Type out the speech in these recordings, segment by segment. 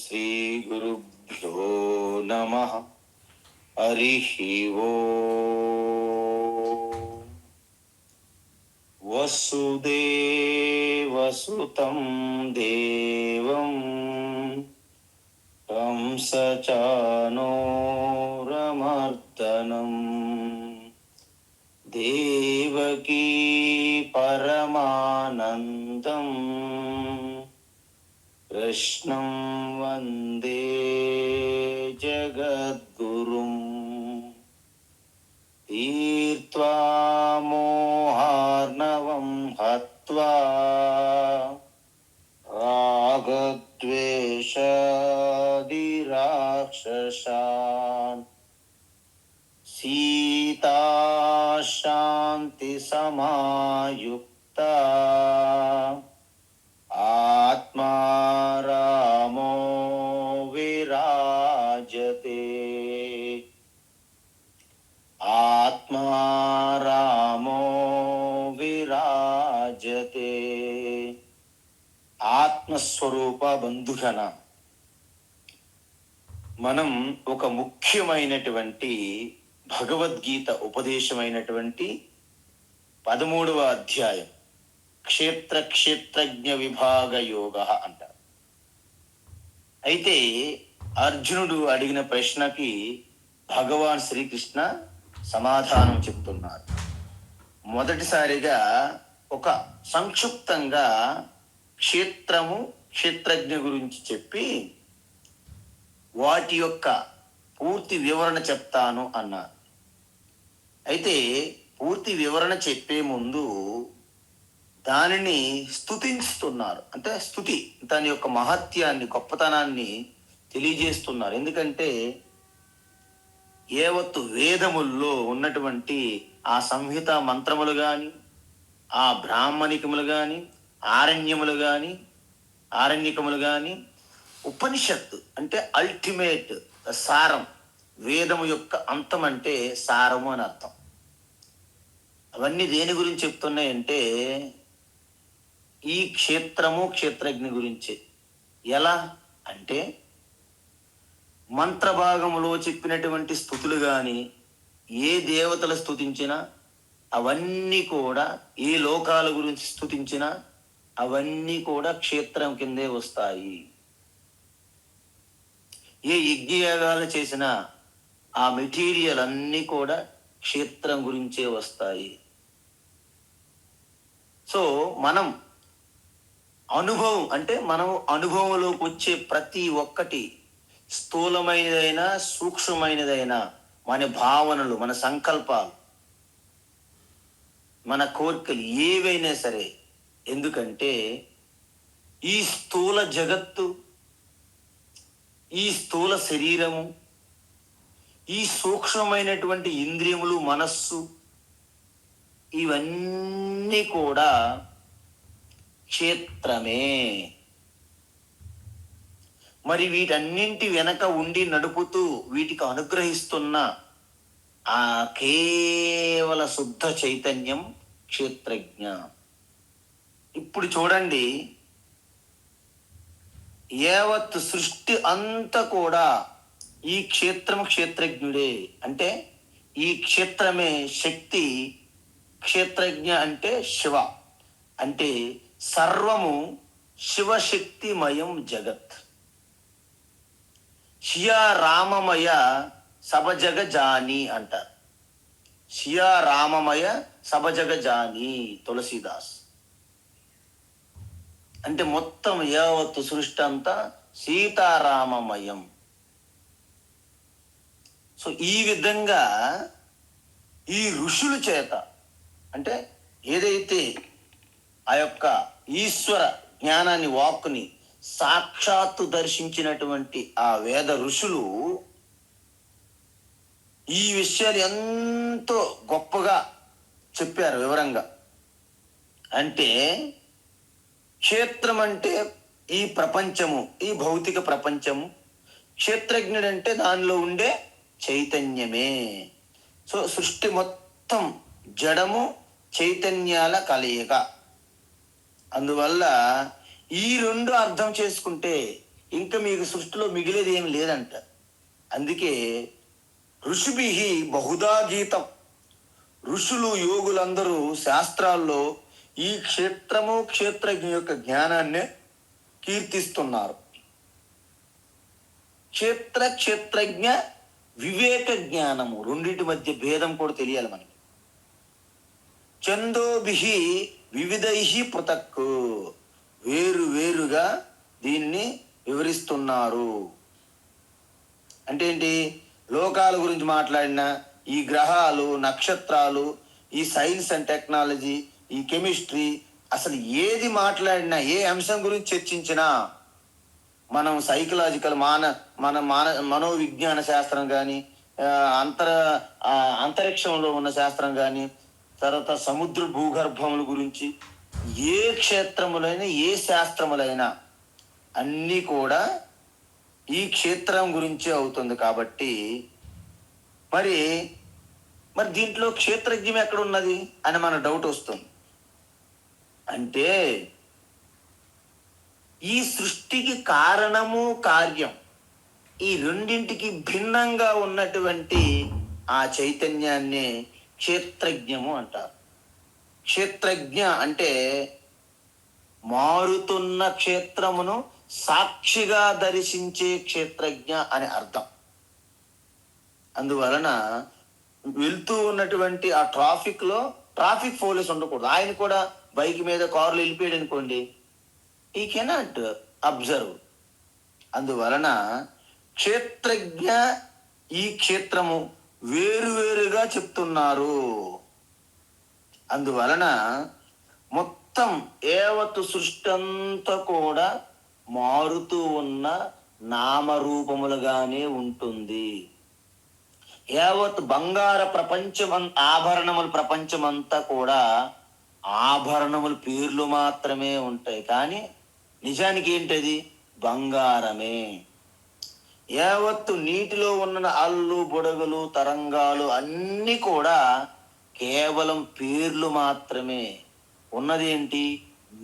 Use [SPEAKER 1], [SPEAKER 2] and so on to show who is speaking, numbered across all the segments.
[SPEAKER 1] శ్రీ గురుభ్యో నమః. హరిః ఓం. వసుదేవసుతం దేవం కంసచానూరమర్దనం దేవకీ పరమానందం కృష్ణం వందే జగద్గురుం. తీర్త్వా మోహార్ణవం హత్వా రాగద్వేషాదిరాక్షసాన్ సీతాశాంతి సమాయుక్తా ఆత్మా రామో విరాజతే. ఆత్మా రామో విరాజతే. ఆత్మస్వరూప బంధుగణ, మనం ఒక ముఖ్యమైనటువంటి భగవద్గీత ఉపదేశమైనటువంటి 13వ అధ్యాయం క్షేత్రజ్ఞ విభాగ యోగ అంటారు. అయితే అర్జునుడు అడిగిన ప్రశ్నకి భగవాన్ శ్రీకృష్ణ సమాధానం చెప్తున్నారు. మొదటిసారిగా ఒక సంక్షిప్తంగా క్షేత్రజ్ఞ గురించి చెప్పి వాటి యొక్క పూర్తి వివరణ చెప్తాను అన్నారు. అయితే పూర్తి వివరణ చెప్పే ముందు దానిని స్తుతిస్తున్నారు. అంటే స్తుతి, దాని యొక్క మహత్యాన్ని, గొప్పతనాన్ని తెలియజేస్తున్నారు. ఎందుకంటే యావత్తు వేదముల్లో ఉన్నటువంటి ఆ సంహిత మంత్రములు కానీ, ఆ బ్రాహ్మణికములు కానీ, ఆరణ్యకములు కానీ, ఉపనిషత్తు అంటే అల్టిమేట్ సారం, వేదము యొక్క అంతం అంటే సారము అని అర్థం. అవన్నీ దేని గురించి చెప్తున్నాయంటే ఈ క్షేత్రజ్ఞ గురించి. ఎలా అంటే మంత్రభాగములో చెప్పినటువంటి స్తుతులు కానీ, ఏ దేవతలు స్తుతించినా అవన్నీ కూడా, ఏ లోకాల గురించి స్తుతించినా అవన్నీ కూడా క్షేత్రం కిందే వస్తాయి. ఏ యజ్ఞయాగాలు చేసినా ఆ మెటీరియల్ అన్నీ కూడా క్షేత్రం గురించే వస్తాయి. సో మనం అనుభవం అంటే మనం అనుభవంలోకి వచ్చే ప్రతి ఒక్కటి స్థూలమైనదైనా సూక్ష్మమైనదైనా మన భావనలు, మన సంకల్పాలు, మన కోరికలు ఏవైనా సరే. ఎందుకంటే ఈ స్థూల జగత్తు, ఈ స్థూల శరీరము, ఈ సూక్ష్మమైనటువంటి ఇంద్రియములు, మనస్సు, ఇవన్నీ కూడా క్షేత్రమే. మరి వీటన్నింటి వెనక ఉండి నడుపుతూ వీటికి అనుగ్రహిస్తున్న ఆ కేవల శుద్ధ చైతన్యం క్షేత్రజ్ఞ. ఇప్పుడు చూడండి, యావత్ సృష్టి అంతా కూడా ఈ క్షేత్రజ్ఞుడే. అంటే ఈ క్షేత్రమే శక్తి. క్షేత్రజ్ఞ అంటే శివ, అంటే సర్వము శివశక్తిమయం జగత్. షియా రామమయ సబజగ జాని అంటారు. షియా రామమయ సబజగ జాని తులసీదాస్. అంటే మొత్తం యావత్తు సృష్టి అంతా సీతారామమయం. సో ఈ విధంగా ఈ ఋషుల చేత, అంటే ఏదైతే ఆ యొక్క ఈశ్వర జ్ఞానాన్ని, వాక్కుని సాక్షాత్తు దర్శించినటువంటి ఆ వేద ఋషులు ఈ విషయాలు ఎంతో గొప్పగా చెప్పారు వివరంగా. అంటే క్షేత్రం అంటే ఈ ప్రపంచము, ఈ భౌతిక ప్రపంచము. క్షేత్రజ్ఞుడు అంటే దానిలో ఉండే చైతన్యమే. సో సృష్టి మొత్తం జడము చైతన్యాల కలయిక. అందువల్ల ఈ రెండు అర్థం చేసుకుంటే ఇంకా మీకు సృష్టిలో మిగిలేది ఏమి లేదంట. అందుకే ఋషిభి బహుదా గీతం, ఋషులు యోగులందరూ శాస్త్రాల్లో ఈ క్షేత్రము క్షేత్రజ్ఞ యొక్క జ్ఞానాన్ని కీర్తిస్తున్నారు. క్షేత్రజ్ఞ వివేక జ్ఞానము రెండింటి మధ్య భేదం కూడా తెలియాలి మనకి. చందోభిహి వివిధైహి పృథక్, వేరు వేరుగా దీన్ని వివరిస్తున్నారు. అంటే ఏంటి? లోకాల గురించి మాట్లాడిన ఈ గ్రహాలు, నక్షత్రాలు, ఈ సైన్స్ అండ్ టెక్నాలజీ, ఈ కెమిస్ట్రీ, అసలు ఏది మాట్లాడినా, ఏ అంశం గురించి చర్చించినా మనం సైకలాజికల్ మనోవిజ్ఞాన శాస్త్రం కానీ, అంతరిక్షంలో ఉన్న శాస్త్రం కానీ, తర్వాత సముద్ర భూగర్భముల గురించి, ఏ క్షేత్రములైనా ఏ శాస్త్రములైనా అన్నీ కూడా ఈ క్షేత్రం గురించి అవుతుంది. కాబట్టి మరి దీంట్లో క్షేత్రజ్ఞం ఎక్కడ ఉన్నది అని మన డౌట్ వస్తుంది. అంటే ఈ సృష్టికి కారణము కార్యం ఈ రెండింటికి భిన్నంగా ఉన్నటువంటి ఆ చైతన్యాన్ని క్షేత్రజ్ఞము అంటారు. క్షేత్రజ్ఞ అంటే మారుతున్న క్షేత్రమును సాక్షిగా దర్శించే క్షేత్రజ్ఞ అని అర్థం. అందువలన వెళ్తూ ఉన్నటువంటి ఆ ట్రాఫిక్ పోలీస్ ఉండకూడదు. ఆయన కూడా బైక్ మీద కారులో వెళ్ళిపోయాడు అనుకోండి, ఈ కెనాట్ అబ్జర్వ్. అందువలన క్షేత్రజ్ఞ ఈ క్షేత్రము వేరువేరుగా చెప్తున్నారు. అందువలన మొత్తం యావత్తు సృష్టి అంతా కూడా మారుతూ ఉన్న నామరూపములుగానే ఉంటుంది. యావత్ బంగార ప్రపంచం, ఆభరణముల ప్రపంచమంతా కూడా ఆభరణముల పేర్లు మాత్రమే ఉంటాయి, కానీ నిజానికి ఏంటది? బంగారమే. యావత్తు నీటిలో ఉన్న అల్లు, బుడగలు, తరంగాలు అన్నీ కూడా కేవలం పేర్లు మాత్రమే. ఉన్నదేంటి?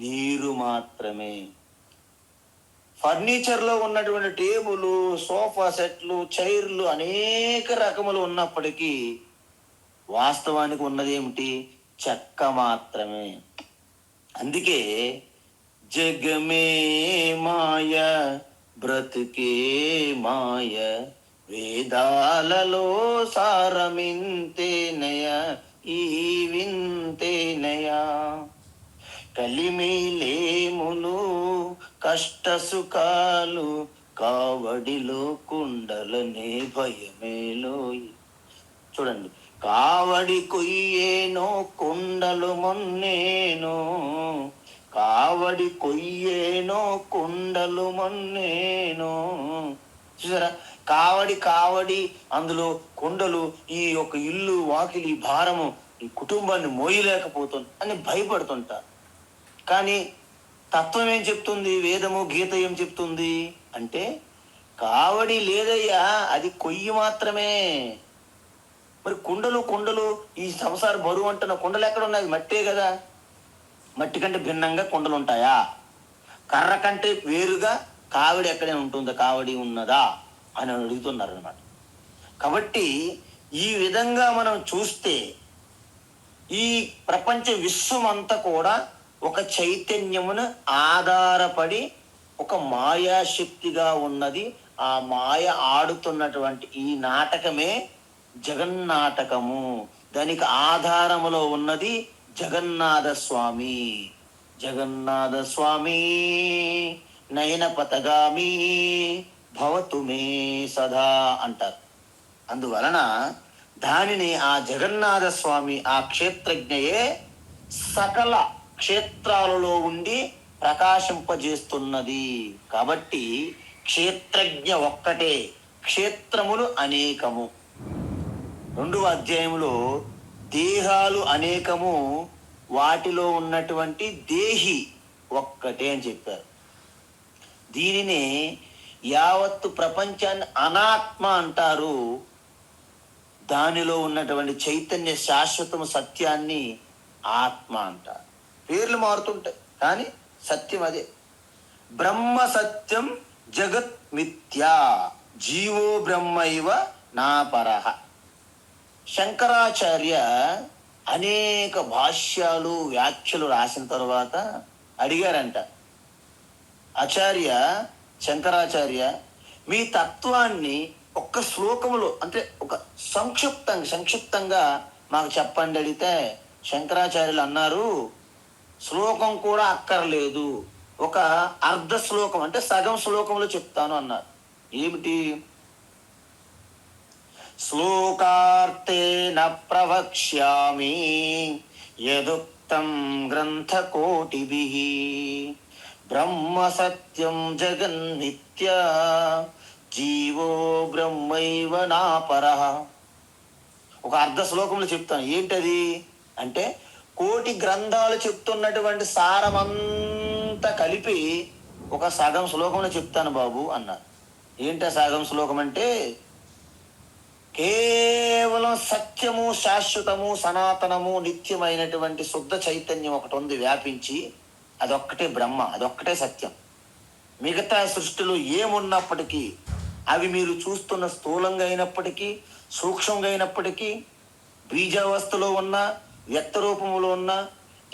[SPEAKER 1] నీరు మాత్రమే. ఫర్నిచర్లో ఉన్నటువంటి టేబుల్, సోఫా సెట్లు, చైర్లు అనేక రకములు ఉన్నప్పటికీ వాస్తవానికి ఉన్నదేమిటి? చెక్క మాత్రమే. అందుకే జగమే మాయ బ్రతుకే మాయ, వేదాలలో సారమింతేనయ ఈ వింతేనయ, కలిమిలేములు కష్ట సుఖాలు కావడిలో కుండలనే భయమేలోయి. చూడండి, కావడి కొయ్యేనో కుండలు మొన్నేనో, కావడి కొయ్యేనో కుండలు మొన్నేనో. చూసారా? కావడి అందులో కొండలు, ఈ యొక్క ఇల్లు వాకిలి భారము ఈ కుటుంబాన్ని మోయలేకపోతుంది అని భయపడుతుంటారు. కానీ తత్వం ఏం చెప్తుంది? వేదము గీత ఏం చెప్తుంది అంటే, కావడి లేదయ్యా, అది కొయ్యి మాత్రమే. మరి కుండలు ఈ సంసార బరువు అంటున్న కుండలు ఎక్కడ ఉన్నాయి? మట్టే కదా. మట్టి కంటే భిన్నంగా కుండలు ఉంటాయా? కర్ర కంటే వేరుగా కావడి ఎక్కడే ఉంటుందా? కావడి ఉన్నదా అని అడుగుతున్నారు అన్నమాట. కాబట్టి ఈ విధంగా మనం చూస్తే ఈ ప్రపంచ విశ్వం అంతా కూడా ఒక చైతన్యమును ఆధారపడి ఒక మాయాశక్తిగా ఉన్నది. ఆ మాయ ఆడుతున్నటువంటి ఈ నాటకమే జగన్నాటకము. దానికి ఆధారములో ఉన్నది జగన్నాథ స్వామి. జగన్నాథ స్వామి నయన పతగామి భవతు మే సదా అంటారు. అందువలన దానిని ఆ జగన్నాథ స్వామి, ఆ క్షేత్రజ్ఞయే సకల క్షేత్రాలలో ఉండి ప్రకాశింపజేస్తున్నది. కాబట్టి క్షేత్రజ్ఞ ఒక్కటే, క్షేత్రములు అనేకము. 2వ అధ్యాయంలో దేహాలు అనేకము, వాటిలో ఉన్నటువంటి దేహి ఒక్కటే అని చెప్పారు. దీనినే యావత్తు ప్రపంచాన్ని అనాత్మ అంటారు. దానిలో ఉన్నటువంటి చైతన్య శాశ్వతము సత్యాన్ని ఆత్మ అంటారు. పేర్లు మారుతుంటాయి కానీ సత్యం అదే. బ్రహ్మ సత్యం జగత్ మిథ్యా జీవో బ్రహ్మైవ నాపరః. శంకరాచార్య అనేక భాష్యాలు వ్యాఖ్యలు రాసిన తర్వాత అడిగారంట, ఆచార్య శంకరాచార్య మీ తత్వాన్ని ఒక్క శ్లోకములో అంటే ఒక సంక్షిప్తంగా మాకు చెప్పండి అడిగితే శంకరాచార్యులు అన్నారు, శ్లోకం కూడా అక్కర్లేదు, ఒక అర్ధ శ్లోకం అంటే సగం శ్లోకంలో చెప్తాను అన్నారు. ఏమిటి? శ్లోకార్థేన ప్రవక్ష్యామి యదుక్తం గ్రంథకోటిభిః బ్రహ్మ సత్యం జగన్నిత్య జీవో బ్రహ్మైవ నాపరః. ఒక అర్ధ శ్లోకంలో చెప్తాను. ఏంటది అంటే కోటి గ్రంథాలు చెప్తున్నటువంటి సారమంతా కలిపి ఒక సగం శ్లోకంలో చెప్తాను బాబు అన్నారు. ఏంటా సగం శ్లోకం అంటే కేవలం సత్యము, శాశ్వతము, సనాతనము, నిత్యమైనటువంటి శుద్ధ చైతన్యం ఒకటి ఉంది వ్యాపించి, అదొక్కటే బ్రహ్మ, అదొక్కటే సత్యం. మిగతా సృష్టిలో ఏమున్నప్పటికీ అవి మీరు చూస్తున్న స్థూలంగా అయినప్పటికీ, సూక్ష్మంగా అయినప్పటికీ, బీజావస్థలో ఉన్న, వ్యక్త రూపంలో ఉన్న,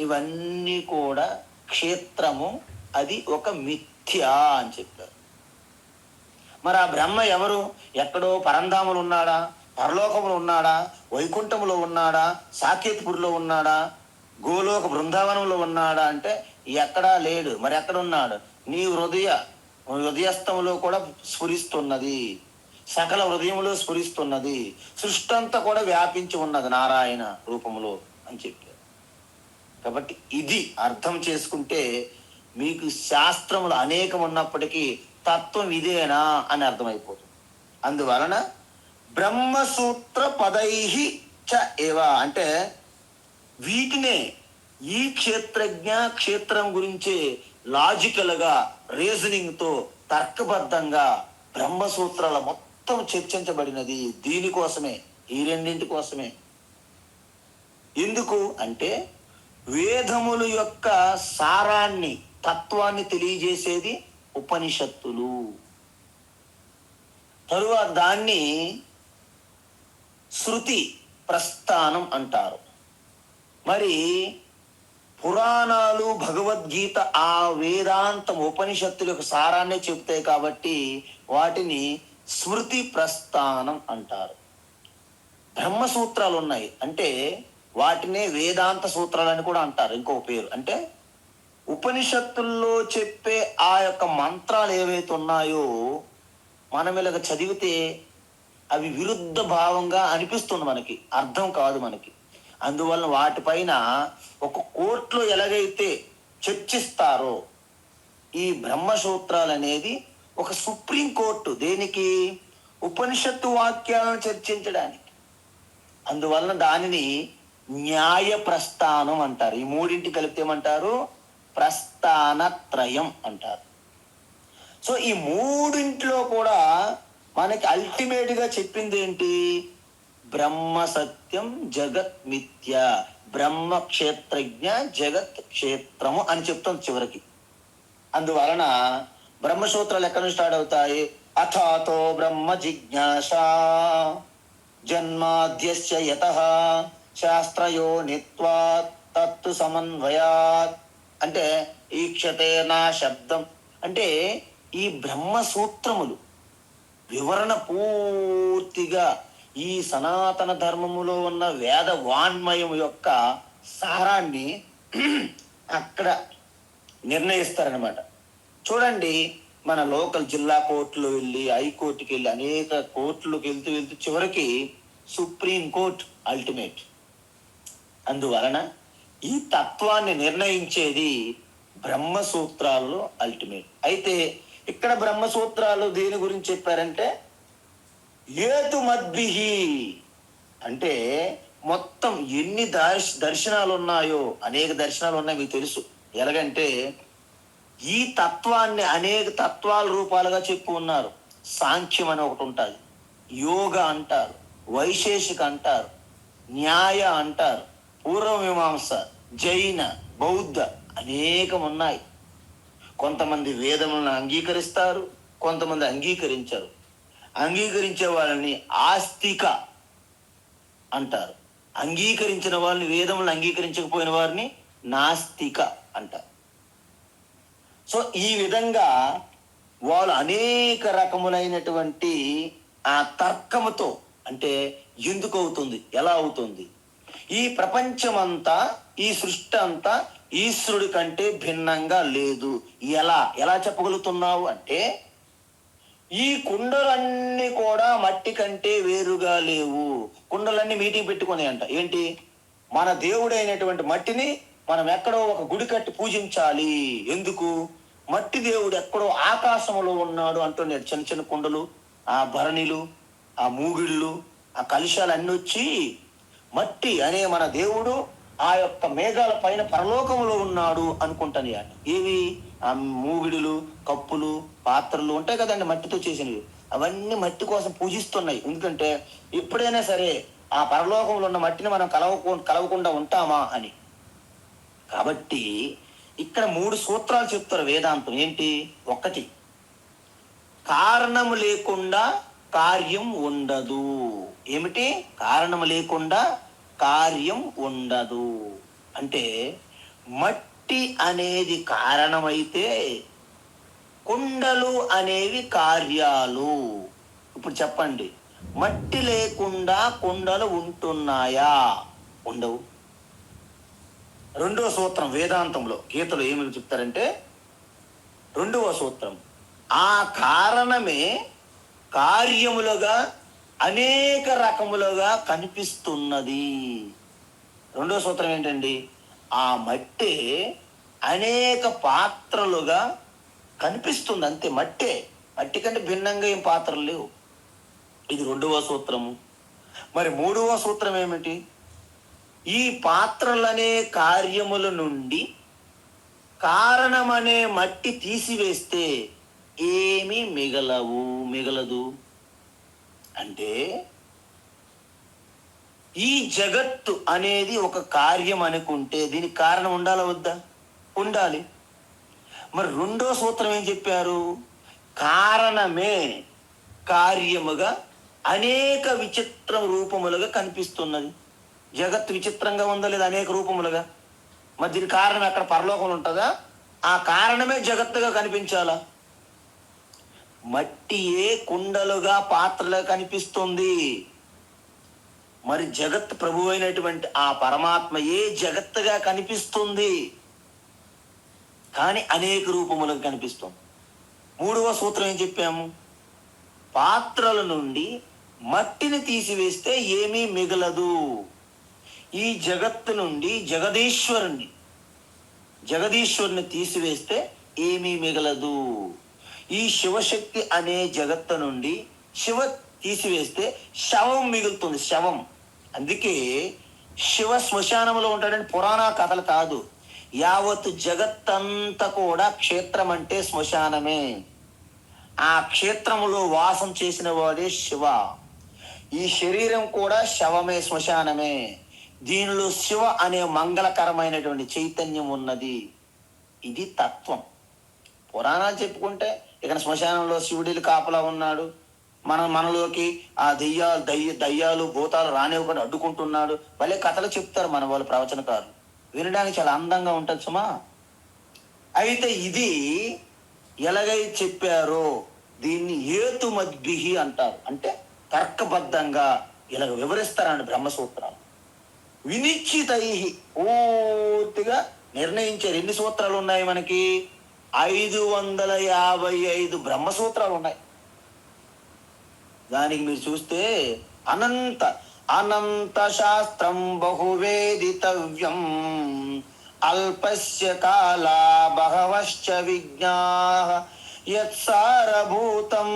[SPEAKER 1] ఇవన్నీ కూడా క్షేత్రము, అది ఒక మిథ్య అని చెప్పారు. మరి ఆ బ్రహ్మ ఎవరు? ఎక్కడో పరంధాములు ఉన్నాడా, పరలోకములు ఉన్నాడా, వైకుంఠములో ఉన్నాడా, సాకేత్పురిలో ఉన్నాడా, గోలోక బృందావనంలో ఉన్నాడా అంటే ఎక్కడా లేడు. మరి ఎక్కడున్నాడు? నీ హృదయస్థంలో కూడా స్ఫురిస్తున్నది, సకల హృదయంలో స్ఫురిస్తున్నది, సృష్టి అంతా కూడా వ్యాపించి ఉన్నది నారాయణ రూపంలో అని చెప్పారు. కాబట్టి ఇది అర్థం చేసుకుంటే మీకు శాస్త్రములు అనేకం ఉన్నప్పటికీ తత్వం ఇదేనా అని అర్థమైపోతుంది. అందువలన బ్రహ్మసూత్ర పదైహి చ ఏవ అంటే వీటినే ఈ క్షేత్రం గురించే లాజికల్గా రీజనింగ్తో తర్కబద్ధంగా బ్రహ్మసూత్రాల మొత్తం చర్చించబడినది దీనికోసమే, ఈ రెండింటి కోసమే. ఎందుకు అంటే వేదముల యొక్క సారాన్ని, తత్వాన్ని తెలియజేసేది ఉపనిషత్తులు. తరువాత దాన్ని శృతి ప్రస్థానం అంటారు. మరి పురాణాలు, భగవద్గీత ఆ వేదాంతం ఉపనిషత్తుల యొక్క సారాన్ని చెబుతాయి కాబట్టి వాటిని స్మృతి ప్రస్థానం అంటారు. బ్రహ్మసూత్రాలు ఉన్నాయి అంటే వాటినే వేదాంత సూత్రాలని కూడా అంటారు. ఇంకో పేరు అంటే ఉపనిషత్తుల్లో చెప్పే ఆ యొక్క మంత్రాలు ఏవైతే ఉన్నాయో మనం ఇలాగ చదివితే అవి విరుద్ధ భావంగా అనిపిస్తుంది, మనకి అర్థం కాదు మనకి. అందువలన వాటిపైన ఒక కోర్టులో ఎలాగైతే చర్చిస్తారో ఈ బ్రహ్మసూత్రాలు అనేది ఒక సుప్రీం కోర్టు. దేనికి? ఉపనిషత్తు వాక్యాలను చర్చించడానికి. అందువలన దానిని న్యాయ ప్రస్థానం అంటారు. ఈ మూడింటి కలిపితే ఏమంటారు? ప్రస్థానత్రయం అంటారు. సో ఈ మూడింట్లో కూడా మనకి అల్టిమేట్గా చెప్పింది ఏంటి? బ్రహ్మ సత్యం జగత్ మిథ్య, బ్రహ్మ క్షేత్రజ్ఞ జగత్ క్షేత్రము అని చెప్తాం చివరికి. అందువలన బ్రహ్మసూత్రాలు ఎక్కడి నుంచి స్టార్ట్ అవుతాయి? అథాతో బ్రహ్మ జిజ్ఞాస జన్మాద్యస్య యతః శాస్త్రయో నిత్వాత్ తత్తు సమన్వయాత్ అంటే ఈక్షతే నా శబ్దం అంటే ఈ బ్రహ్మసూత్రములు వివరణ పూర్తిగా ఈ సనాతన ధర్మములో ఉన్న వేద వాన్మయం యొక్క సారాన్ని అక్కడ నిర్ణయిస్తారనమాట. చూడండి, మన లోకల్ జిల్లా కోర్టులో వెళ్ళి, హైకోర్టుకి వెళ్ళి, అనేక కోర్టులకు వెళ్తూ చివరికి సుప్రీం కోర్టు అల్టిమేట్. అందువలన ఈ తత్వాన్ని నిర్ణయించేది బ్రహ్మసూత్రాల్లో అల్టిమేట్. అయితే ఇక్కడ బ్రహ్మసూత్రాలు దేని గురించి చెప్పారంటే ఏతు మద్భిహి అంటే మొత్తం ఎన్ని దర్శనాలు ఉన్నాయో, అనేక దర్శనాలు ఉన్నాయి మీకు తెలుసు. ఎలాగంటే ఈ తత్వాన్ని అనేక తత్వాల రూపాలుగా చెప్పు ఉన్నారు. సాంఖ్యం అని ఒకటి ఉంటుంది, యోగ అంటారు, వైశేషిక అంటారు, న్యాయ అంటారు, పూర్వమీమాంస, జైన, బౌద్ధ అనేకం ఉన్నాయి. కొంతమంది వేదములను అంగీకరిస్తారు, కొంతమంది అంగీకరించారు. అంగీకరించే వాళ్ళని ఆస్తిక అంటారు. అంగీకరించిన వాళ్ళని, వేదములను అంగీకరించకపోయిన వారిని నాస్తిక అంటారు. సో ఈ విధంగా వాళ్ళు అనేక రకములైనటువంటి ఆ తర్కముతో, అంటే ఎందుకు అవుతుంది, ఎలా అవుతుంది, ఈ ప్రపంచమంతా, ఈ సృష్టి అంతా ఈశ్వరుడి కంటే భిన్నంగా లేదు, ఎలా ఎలా చెప్పగలుగుతున్నావు అంటే, ఈ కుండలన్నీ కూడా మట్టి కంటే వేరుగా లేవు. కుండలన్నీ మీటింగ్ పెట్టుకుని అంట, ఏంటి, మన దేవుడైనటువంటి మట్టిని మనం ఎక్కడో ఒక గుడి కట్టి పూజించాలి. ఎందుకు, మట్టి దేవుడు ఎక్కడో ఆకాశంలో ఉన్నాడు అంటున్నాడు. చిన్న చిన్న కుండలు, ఆ భరణిలు, ఆ మూగిళ్ళు, ఆ కలుషాలు అన్నీ వచ్చి, మట్టి అనే మన దేవుడు ఆ యొక్క మేఘాల పైన పరలోకంలో ఉన్నాడు అనుకుంటాను. ఏవి, ఆ మూగిడులు, కప్పులు, పాత్రలు ఉంటాయి కదండి మట్టితో చేసినవి, అవన్నీ మట్టి కోసం పూజిస్తున్నాయి. ఎందుకంటే ఎప్పుడైనా సరే ఆ పరలోకంలో ఉన్న మట్టిని మనం కలవకుండా ఉంటామా అని. కాబట్టి ఇక్కడ 3 సూత్రాలు చెప్తారు వేదాంతం. ఏంటి, ఒకటి, కారణం లేకుండా కార్యం ఉండదు. ఏమిటి, కారణం లేకుండా కార్యం ఉండదు అంటే, మట్టి అనేది కారణమైతే కుండలు అనేవి కార్యాలు. ఇప్పుడు చెప్పండి, మట్టి లేకుండా కుండలు ఉంటున్నాయా? ఉండవు. రెండవ సూత్రం వేదాంతంలో, గీతలో ఏమని చెప్తారంటే, రెండవ సూత్రం, ఆ కారణమే కార్యములుగా అనేక రకములుగా కనిపిస్తున్నది. రెండవ సూత్రం ఏంటండి, ఆ మట్టే అనేక పాత్రలుగా కనిపిస్తుంది, అంతే. మట్టి కంటే భిన్నంగా ఏం పాత్రలు లేవు. ఇది రెండవ సూత్రము. మరి మూడవ సూత్రం ఏమిటి, ఈ పాత్రలనే కార్యముల నుండి కారణమనే మట్టి తీసివేస్తే ఏమీ మిగలదు. అంటే ఈ జగత్తు అనేది ఒక కార్యం అనుకుంటే దీనికి కారణం ఉండాలా వద్దా? ఉండాలి. మరి రెండో సూత్రం ఏం చెప్పారు, కారణమే కార్యముగా అనేక విచిత్ర రూపములుగా కనిపిస్తున్నది. జగత్తు విచిత్రంగా ఉందా లేదా, అనేక రూపములుగా. మరి దీని కారణం ఎక్కడ, పరలోకంలో ఉంటుందా? ఆ కారణమే జగత్తుగా కనిపించాలా? మట్టియే కుండలుగా, పాత్రలుగా కనిపిస్తుంది. మరి జగత్ ప్రభు అయినటువంటి ఆ పరమాత్మయే జగత్తుగా కనిపిస్తుంది, కానీ అనేక రూపములుగా కనిపిస్తుంది. మూడవ సూత్రం ఏం చెప్పాము, పాత్రల నుండి మట్టిని తీసివేస్తే ఏమీ మిగలదు. ఈ జగత్తు నుండి జగదీశ్వరుని తీసివేస్తే ఏమీ మిగలదు. ఈ శివశక్తి అనే జగత్తు నుండి శివ తీసివేస్తే శవం మిగులుతుంది, శవం. అందుకే శివ శ్మశానంలో ఉంటాడని పురాణ కథలు కాదు. యావత్ జగత్తంతా కూడా క్షేత్రం అంటే శ్మశానమే. ఆ క్షేత్రములో వాసం చేసిన వాడే శివ. ఈ శరీరం కూడా శవమే, శ్మశానమే. దీనిలో శివ అనే మంగళకరమైనటువంటి చైతన్యం ఉన్నది. ఇది తత్వం. పురాణాలు చెప్పుకుంటే ఇక్కడ శ్మశానంలో శివుడికి కాపలా ఉన్నాడు, మనలోకి ఆ దయ్యాలు భూతాలు రానివ్వకుండా అడ్డుకుంటున్నాడు. భలే కథలు చెప్తారు మన వాళ్ళు, ప్రవచనకారులు. వినడానికి చాలా అందంగా ఉంటుంది సుమా. అయితే ఇది ఎలాగైతే చెప్పారో దీన్ని హేతుమద్భిహి అంటారు. అంటే తర్కబద్ధంగా ఇలాగ వివరిస్తారండి బ్రహ్మసూత్రాలు. వినిశ్చితై, పూర్తిగా నిర్ణయించారు. ఎన్ని సూత్రాలు ఉన్నాయి మనకి? 555 బ్రహ్మసూత్రాలు ఉన్నాయి. దానికి మీరు చూస్తే అనంత శాస్త్రం బహువేదితవ్యం, అల్పస్య కాలా బహవశ్చ విజ్ఞాః, యత్సారభూతం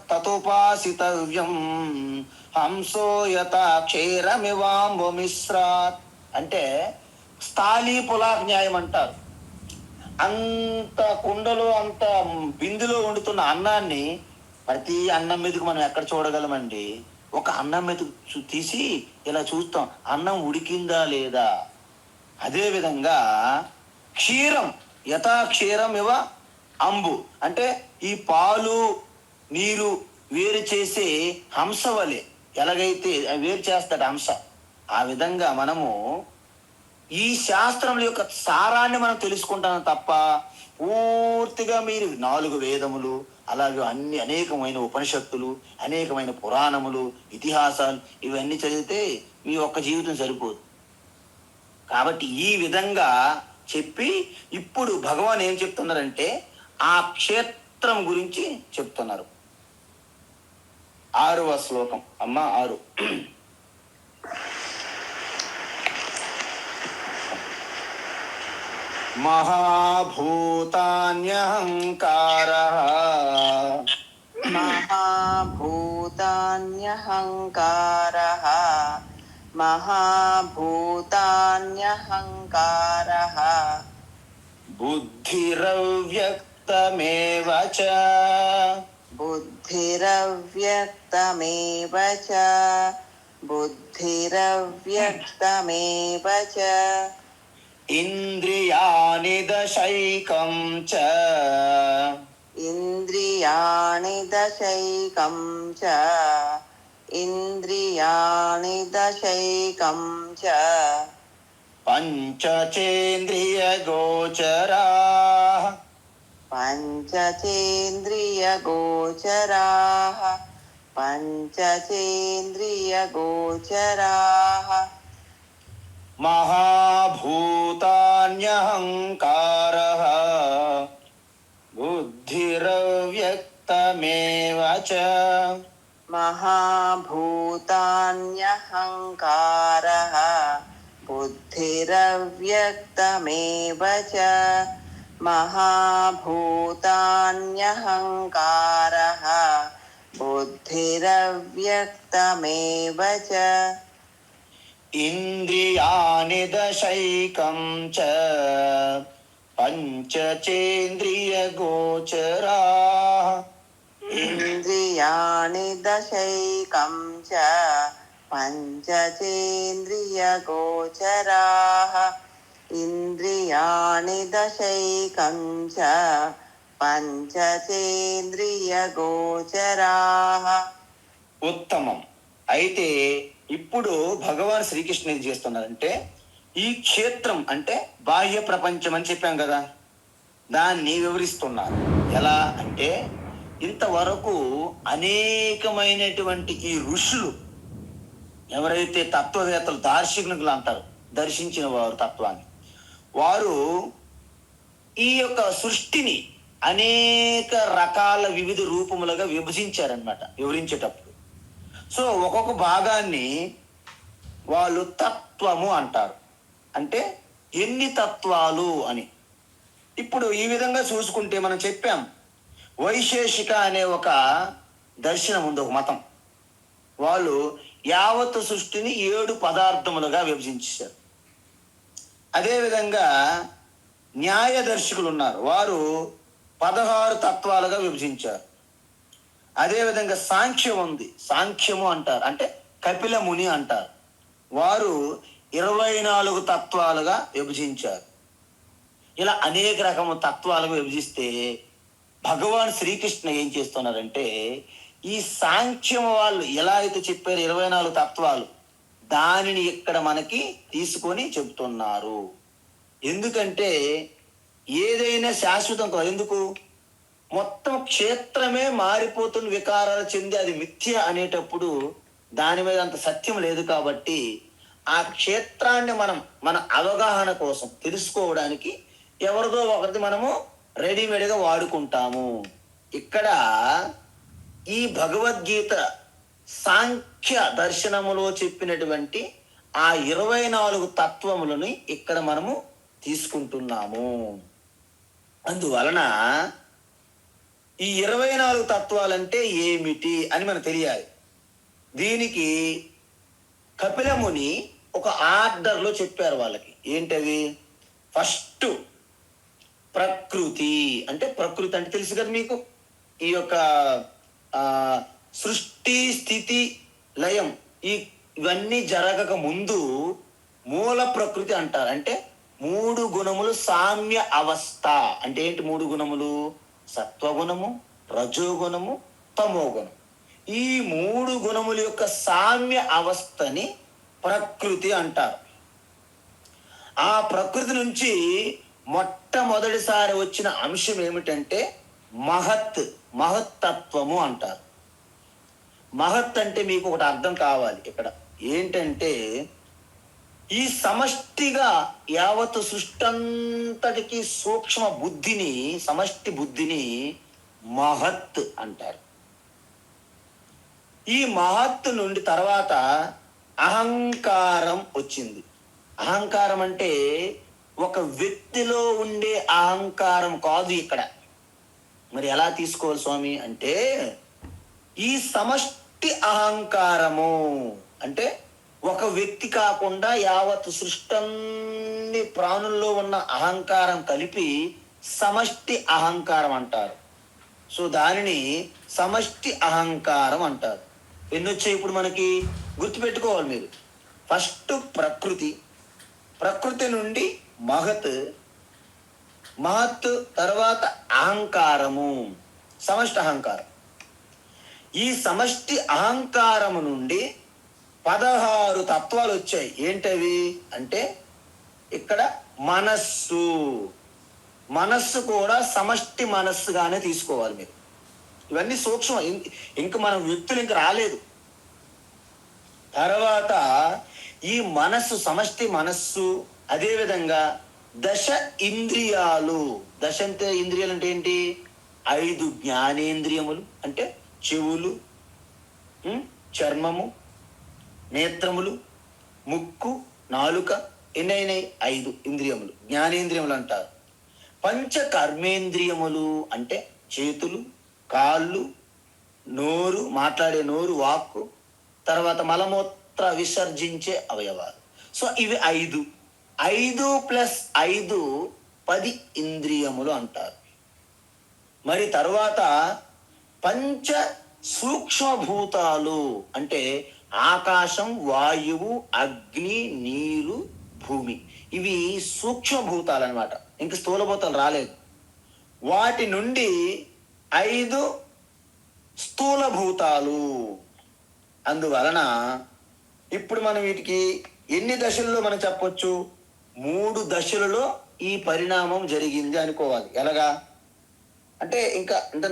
[SPEAKER 1] తతోపాసితవ్యం, హంసో యథా క్షీరమివాంబుమిశ్రాత్. అంటే స్థాళీ పులాక్ న్యాయం అంటారు. అంత కుండలో, అంత బిందులో వండుతున్న అన్నాన్ని ప్రతి అన్నం మీదకి మనం ఎక్కడ చూడగలమండి? ఒక అన్నం మీద తీసి ఇలా చూస్తాం, అన్నం ఉడికిందా లేదా. అదేవిధంగా క్షీరం యథా క్షీరం ఇవ అంబు అంటే ఈ పాలు నీరు వేరు చేసే హంస వలె ఎలాగైతే వేరు చేస్తాడు హంస, ఆ విధంగా మనము ఈ శాస్త్రముల యొక్క సారాన్ని మనం తెలుసుకుంటాం తప్ప పూర్తిగా మీరు 4 వేదములు, అలాగే అన్ని అనేకమైన ఉపనిషత్తులు, అనేకమైన పురాణములు, ఇతిహాసాలు ఇవన్నీ చదివితే మీ ఒక్క జీవితం సరిపోదు. కాబట్టి ఈ విధంగా చెప్పి ఇప్పుడు భగవాన్ ఏం చెప్తున్నారంటే ఆ క్షేత్రం గురించి చెప్తున్నారు. 6వ శ్లోకం అమ్మ 6. మహాభూతాన్యహంకారః
[SPEAKER 2] మహాభూతాన్యహంకారః మహాభూతాన్యహంకారః
[SPEAKER 1] బుద్ధిరవ్యక్తమేవ చ
[SPEAKER 2] బుద్ధిరవ్యక్తమేవ చ బుద్ధిరవ్యక్తమేవ చ
[SPEAKER 1] ఇంద్రియాణి దశైకం చ
[SPEAKER 2] ఇంద్రియాణి దశైకం చ ఇంద్రియాణి దశైకం చ
[SPEAKER 1] పంచచేంద్రియగోచరాః
[SPEAKER 2] పంచచేంద్రియగోచరాః పంచచేంద్రియగోచరాః
[SPEAKER 1] మహాభూతాన్యహంకారః బుద్ధిరవ్యక్తమేవ చ
[SPEAKER 2] మహాభూతాన్యహంకారః బుద్ధిరవ్యక్తమేవ చ మహాభూతాన్యహంకారః బుద్ధిరవ్యక్తమేవ చ
[SPEAKER 1] ఇంద్రియాణి దశైకం చ పంచచేంద్రియగోచరాః
[SPEAKER 2] ఇంద్రియాణి దశైకం చ పంచచేంద్రియగోచరాః ఇంద్రియాణి దశైకం చ పంచచేంద్రియగోచరాః.
[SPEAKER 1] ఉత్తమం. అయితే ఇప్పుడు భగవాన్ శ్రీకృష్ణ ఏం చేస్తున్నారంటే ఈ క్షేత్రం అంటే బాహ్య ప్రపంచం అని చెప్పాం కదా, దాన్ని వివరిస్తున్నారు. ఎలా అంటే ఇంతవరకు అనేకమైనటువంటి ఈ ఋషులు ఎవరైతే తత్వవేత్తలు దార్శనికులు అంటారు, దర్శించిన వారు తత్వాన్ని, వారు ఈ యొక్క సృష్టిని అనేక రకాల వివిధ రూపములుగా విభజించారనమాట వివరించేటప్పుడు. సో ఒక్కొక్క భాగాన్ని వాళ్ళు తత్వము అంటారు, అంటే ఎన్ని తత్వాలు అని. ఇప్పుడు ఈ విధంగా చూసుకుంటే మనం చెప్పాం, వైశేషిక అనే ఒక దర్శనం ఉంది, ఒక మతం. వాళ్ళు యావత్ సృష్టిని 7 పదార్థములుగా విభజించారు. అదేవిధంగా న్యాయ దర్శకులు ఉన్నారు, వారు 16 తత్వాలుగా విభజించారు. అదేవిధంగా సాంఖ్యం ఉంది, సాంఖ్యము అంటారు, అంటే కపిల ముని అంటారు, వారు 24 తత్వాలుగా విభజించారు. ఇలా అనేక రకము తత్వాలుగా విభజిస్తే భగవాన్ శ్రీకృష్ణ ఏం చేస్తున్నారంటే ఈ సాంఖ్యం వాళ్ళు ఎలా అయితే చెప్పారు 24 తత్వాలు, దానిని ఇక్కడ మనకి తీసుకొని చెబుతున్నారు. ఎందుకంటే ఏదైనా శాశ్వతం కాదు. ఎందుకు? మొత్తం క్షేత్రమే మారిపోతున్న వికారాలు చెంది అది మిథ్య అనేటప్పుడు దాని మీద అంత సత్యం లేదు. కాబట్టి ఆ క్షేత్రాన్ని మన అవగాహన కోసం తెలుసుకోవడానికి ఎవరిదో ఒకరిది మనము రెడీమేడ్గా వాడుకుంటాము. ఇక్కడ ఈ భగవద్గీత సాంఖ్య దర్శనములో చెప్పినటువంటి ఆ 24 తత్వములని ఇక్కడ మనము తీసుకుంటున్నాము. అందువలన ఈ 24 తత్వాలంటే ఏమిటి అని మనకు తెలియాలి. దీనికి కపిలముని ఒక ఆర్డర్లో చెప్పారు వాళ్ళకి. ఏంటది? ఫస్ట్ ప్రకృతి. అంటే ప్రకృతి అంటే తెలుసు కదా మీకు, ఈ యొక్క సృష్టి స్థితి లయం ఇవన్నీ జరగక ముందు మూల ప్రకృతి అంటారు. అంటే మూడు గుణములు సామ్య అవస్థ. అంటే ఏంటి మూడు గుణములు? సత్వగుణము, రజోగుణము, తమోగుణం. ఈ మూడు గుణముల యొక్క సామ్య అవస్థని ప్రకృతి అంటారు. ఆ ప్రకృతి నుంచి మొట్టమొదటిసారి వచ్చిన అంశం ఏమిటంటే మహత్తత్వము అంటారు. మహత్ అంటే మీకు ఒకటి అర్థం కావాలి ఇక్కడ. ఏంటంటే ఈ సమష్టిగా యావత్ సృష్టంతటికి సూక్ష్మ బుద్ధిని, సమష్టి బుద్ధిని మహత్ అంటారు. ఈ మహత్ నుండి తర్వాత అహంకారం వచ్చింది. అహంకారం అంటే ఒక వ్యక్తిలో ఉండే అహంకారం కాదు ఇక్కడ. మరి ఎలా తీసుకోవాలి స్వామి అంటే, ఈ సమష్టి అహంకారము అంటే ఒక వ్యక్తి కాకుండా యావత్ సృష్టి ప్రాణుల్లో ఉన్న అహంకారం కలిపి సమష్టి అహంకారం అంటారు. సో దానిని సమష్టి అహంకారం అంటారు. ఎన్ని వచ్చాయి ఇప్పుడు మనకి? గుర్తుపెట్టుకోవాలి మీరు. ఫస్ట్ ప్రకృతి, ప్రకృతి నుండి మహత్, మహత్ తర్వాత అహంకారము, సమష్టి అహంకారం. ఈ సమష్టి అహంకారము నుండి 16 తత్వాలు వచ్చాయి. ఏంటవి అంటే ఇక్కడ మనస్సు, మనస్సు కూడా సమష్టి మనస్సుగానే తీసుకోవాలి మీరు. ఇవన్నీ సూక్ష్మ, ఇంక మన వ్యక్తులు ఇంక రాలేదు. తర్వాత ఈ మనస్సు, సమష్టి మనస్సు, అదేవిధంగా దశ ఇంద్రియాలు. దశ అంటే ఇంద్రియాలు అంటే ఏంటి? 5 జ్ఞానేంద్రియములు అంటే చెవులు, చర్మము, నేత్రములు, ముక్కు, నాలుక, ఎన్నైనాయి? 5 ఇంద్రియములు, జ్ఞానేంద్రియములు అంటారు. పంచ కర్మేంద్రియములు అంటే చేతులు, కాళ్ళు, నోరు, మాట్లాడే నోరు, వాక్కు, తర్వాత మలమూత్ర విసర్జించే అవయవాలు. సో ఇవి 5. 5 + 5 10 ఇంద్రియములు అంటారు. మరి తర్వాత పంచ సూక్ష్మభూతాలు అంటే ఆకాశం, వాయువు, అగ్ని, నీరు, భూమి. ఇవి సూక్ష్మభూతాలు అనమాట. ఇంక స్థూలభూతాలు రాలేదు. వాటి నుండి 5 స్థూలభూతాలు. అందువలన ఇప్పుడు మనం వీటికి ఎన్ని దశల్లో మనం చెప్పొచ్చు? 3 దశలలో ఈ పరిణామం జరిగింది అనుకోవాలి. ఎలాగా అంటే ఇంకా అంటే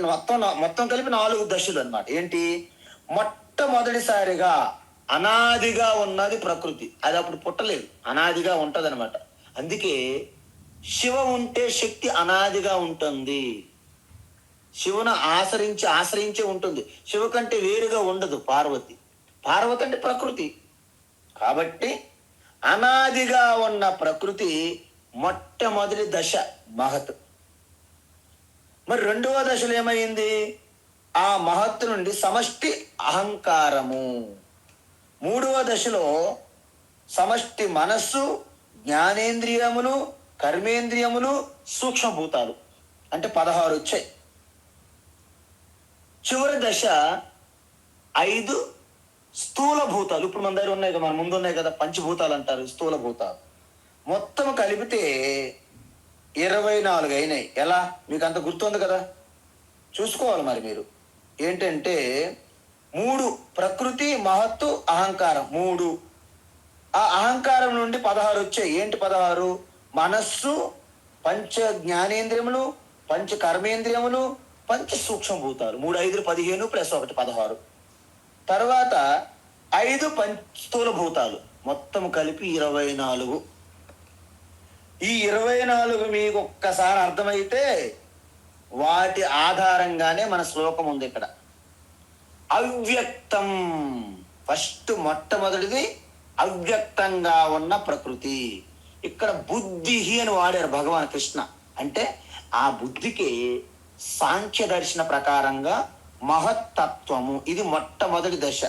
[SPEAKER 1] మొత్తం కలిపి 4 దశలు అన్నమాట. ఏంటి? మొట్టమొదటిసారిగా అనాదిగా ఉన్నది ప్రకృతి. అది అప్పుడు పుట్టలేదు, అనాదిగా ఉంటది అనమాట. అందుకే శివ ఉంటే శక్తి అనాదిగా ఉంటుంది. శివును ఆశ్రయించే ఉంటుంది. శివ కంటే వేరుగా ఉండదు పార్వతి. పార్వతి అంటే ప్రకృతి. కాబట్టి అనాదిగా ఉన్న ప్రకృతి మొట్టమొదటి దశ మహత్. మరి 2వ దశలో ఏమైంది? ఆ మహత్తు నుండి సమష్టి అహంకారము. 3వ దశలో సమష్టి మనస్సు, జ్ఞానేంద్రియములు, కర్మేంద్రియములు, సూక్ష్మభూతాలు అంటే 16 వచ్చాయి. చివరి దశ 5 స్థూల భూతాలు. ఇప్పుడు మన దగ్గర ఉన్నాయి కదా, మన ముందు ఉన్నాయి కదా, పంచభూతాలు అంటారు, స్థూల భూతాలు. మొత్తం కలిపితే 24 అయినాయి. ఎలా? మీకు అంత గుర్తుంది కదా, చూసుకోవాలి మరి మీరు. ఏంటంటే 3 ప్రకృతి, మహత్తు, అహంకారం 3. ఆ అహంకారం నుండి 16 వచ్చాయి. ఏంటి 16? మనస్సు, పంచ జ్ఞానేంద్రియములు, పంచ కర్మేంద్రియములు, పంచ సూక్ష్మభూతాలు. 3 5 15 + 1 16. తర్వాత 5 స్థూల భూతాలు, మొత్తం కలిపి 24. ఈ 24 మీకు ఒక్కసారి అర్థమైతే వాటి ఆధారంగానే మన శ్లోకం ఉంది ఇక్కడ. అవ్యక్తం ఫస్ట్, మొట్టమొదటిది అవ్యక్తంగా ఉన్న ప్రకృతి. ఇక్కడ బుద్ధి అని వాడారు భగవాన్ కృష్ణ. అంటే ఆ బుద్ధికి సాంఖ్య దర్శన ప్రకారంగా మహత్తత్వము, ఇది మొట్టమొదటి దశ.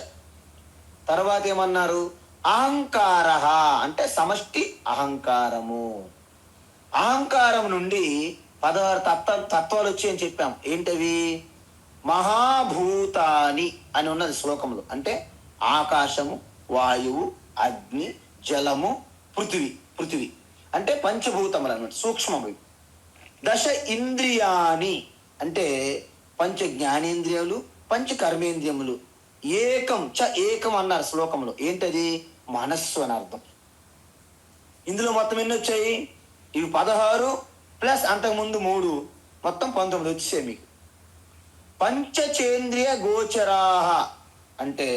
[SPEAKER 1] తర్వాత ఏమన్నారు? అహంకార అంటే సమష్టి అహంకారము. అహంకారం నుండి 16 తత్వాలు వచ్చాయని చెప్పాం. ఏంటవి? మహాభూతాని అని ఉన్నది శ్లోకంలో. అంటే ఆకాశము, వాయువు, అగ్ని, జలము, పృథివీ. అంటే పంచభూతములు అన్నమాట, సూక్ష్మములు. దశ ఇంద్రియాని అంటే పంచ జ్ఞానేంద్రియాలు, పంచ కర్మేంద్రియములు. ఏకం చ ఏకం అన్నారు శ్లోకంలో. ఏంటది? మనస్సు అని అర్థం. ఇందులో మొత్తం ఎన్ని వచ్చాయి? ఇవి 16 ప్లస్ అంతకుముందు 3, మొత్తం 19 వచ్చాయి మీకు. పంచచేంద్రియ గోచరాహ అంటే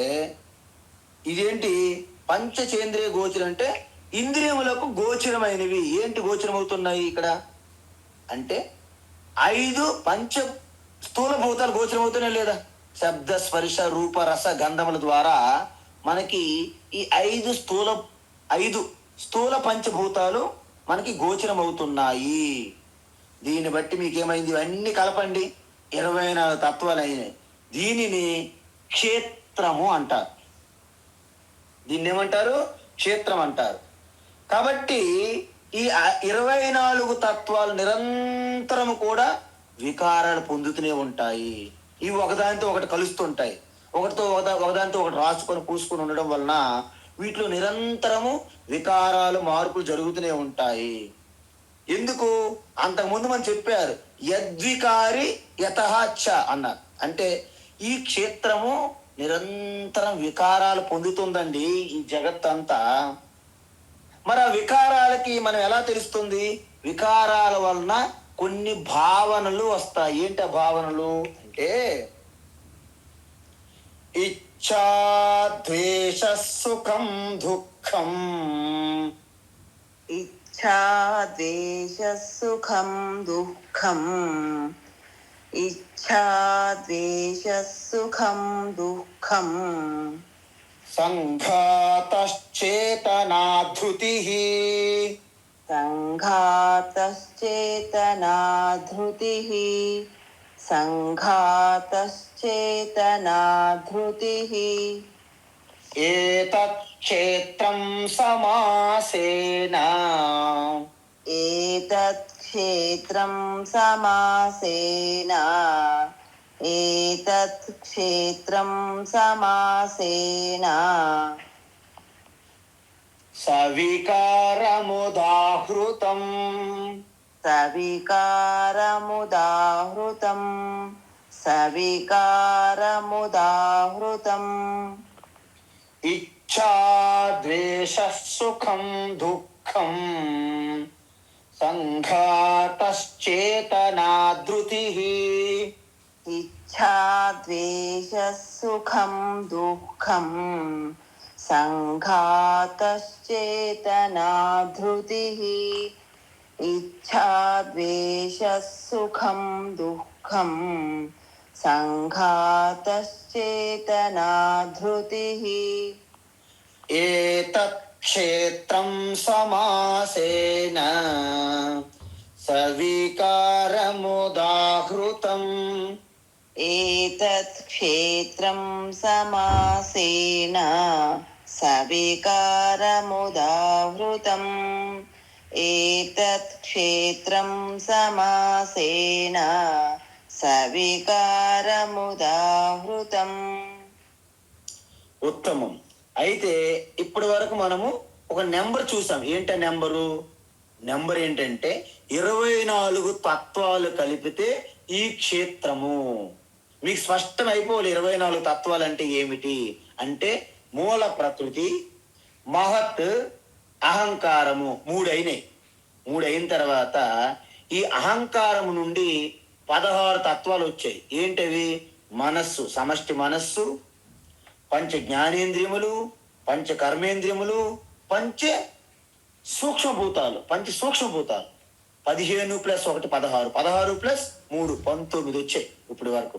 [SPEAKER 1] ఇదేంటి? పంచచేంద్రియ గోచరం అంటే ఇంద్రియములకు గోచరమైనవి. ఏంటి గోచరం అవుతున్నాయి ఇక్కడ అంటే 5 పంచ స్థూల భూతాలు గోచరం అవుతున్నాయి లేదా? శబ్ద స్పర్శ రూప రస గంధముల ద్వారా మనకి ఈ 5 స్థూల పంచభూతాలు మనకి గోచరం అవుతున్నాయి. దీన్ని బట్టి మీకేమైంది? ఇవన్నీ కలపండి, 24 తత్వాలు అయినాయి. దీనిని క్షేత్రము అంటారు. దీన్ని ఏమంటారు? క్షేత్రం అంటారు. కాబట్టి ఈ 24 తత్వాలు నిరంతరము కూడా వికారాలు పొందుతూనే ఉంటాయి. ఇవి ఒకదానితో ఒకటి కలుస్తుంటాయి. ఒకదానితో ఒకటి రాసుకొని పూసుకొని ఉండడం వలన వీటిలో నిరంతరము వికారాలు మార్పులు జరుగుతూనే ఉంటాయి. ఎందుకు? అంతకుముందు మనం చెప్పారు, యద్వికారి యతః అన్నారు. అంటే ఈ క్షేత్రము నిరంతరం వికారాలు పొందుతుందండి ఈ జగత్తంతా. మరి ఆ వికారాలకి మనం ఎలా తెలుస్తుంది? వికారాల వలన కొన్ని భావనలు వస్తాయి. ఏంటి ఆ భావనలు అంటే ఇచ్ఛా ద్వేష సుఖం దుఃఖం.
[SPEAKER 2] ఇచ్ఛా ద్వేష సుఖం దుఃఖం. ఇచ్ఛా ద్వేష సుఖం దుఃఖం.
[SPEAKER 1] సంఘాతశ్చేతనాధృతిః.
[SPEAKER 2] సంఘాతశ్చేతనాధృతిః. సంఘాతశ్చేతనాధృతిః.
[SPEAKER 1] ఏతత్ క్షేత్రం సమాసేన.
[SPEAKER 2] ఏతత్ క్షేత్రం సమాసేన. ఏతత్ క్షేత్రం సమాసేన.
[SPEAKER 1] సవికారముదాహృతం.
[SPEAKER 2] సవికారముదాహృతం. సవికారముదాహృతం.
[SPEAKER 1] ఇచ్ఛా ద్వేష సుఖం దుఃఖం. సంఘాతశ్చేతనాధృతిః.
[SPEAKER 2] ఇచ్ఛా ద్వేష సుఖం దుఃఖం. సంఘాతశ్చేతనాధృతిః. ఇచ్ఛా ద్వేష సుఖం దుఃఖం. సంఘాతశ్చేతనాధృతిః.
[SPEAKER 1] ఏతత్ క్షేత్రం సమాసేన సవికారముదాహృతం.
[SPEAKER 2] ఏతత్ క్షేత్రం సమాసేన సవికారముదాహృతం. ఏతత్ క్షేత్రం సమాసేన సవికారముదాహృతం.
[SPEAKER 1] ఉత్తమం. అయితే ఇప్పటి వరకు మనము ఒక నెంబర్ చూసాం. ఏంట నెంబరు? నెంబర్ ఏంటంటే 24 తత్వాలు కలిపితే ఈ క్షేత్రము. మీకు స్పష్టం అయిపోవాలి 24 తత్వాలు అంటే ఏమిటి అంటే మూల ప్రకృతి, మహత్, అహంకారము. 3 అయినాయి. 3 అయిన తర్వాత ఈ అహంకారము నుండి 16 తత్వాలు వచ్చాయి. ఏంటవి? మనస్సు, సమష్టి మనస్సు, పంచ జ్ఞానేంద్రియములు, పంచ కర్మేంద్రియములు, పంచ సూక్ష్మభూతాలు. 15 ప్లస్ 1 16, 16 ప్లస్ 3 19 వచ్చాయి ఇప్పటి వరకు.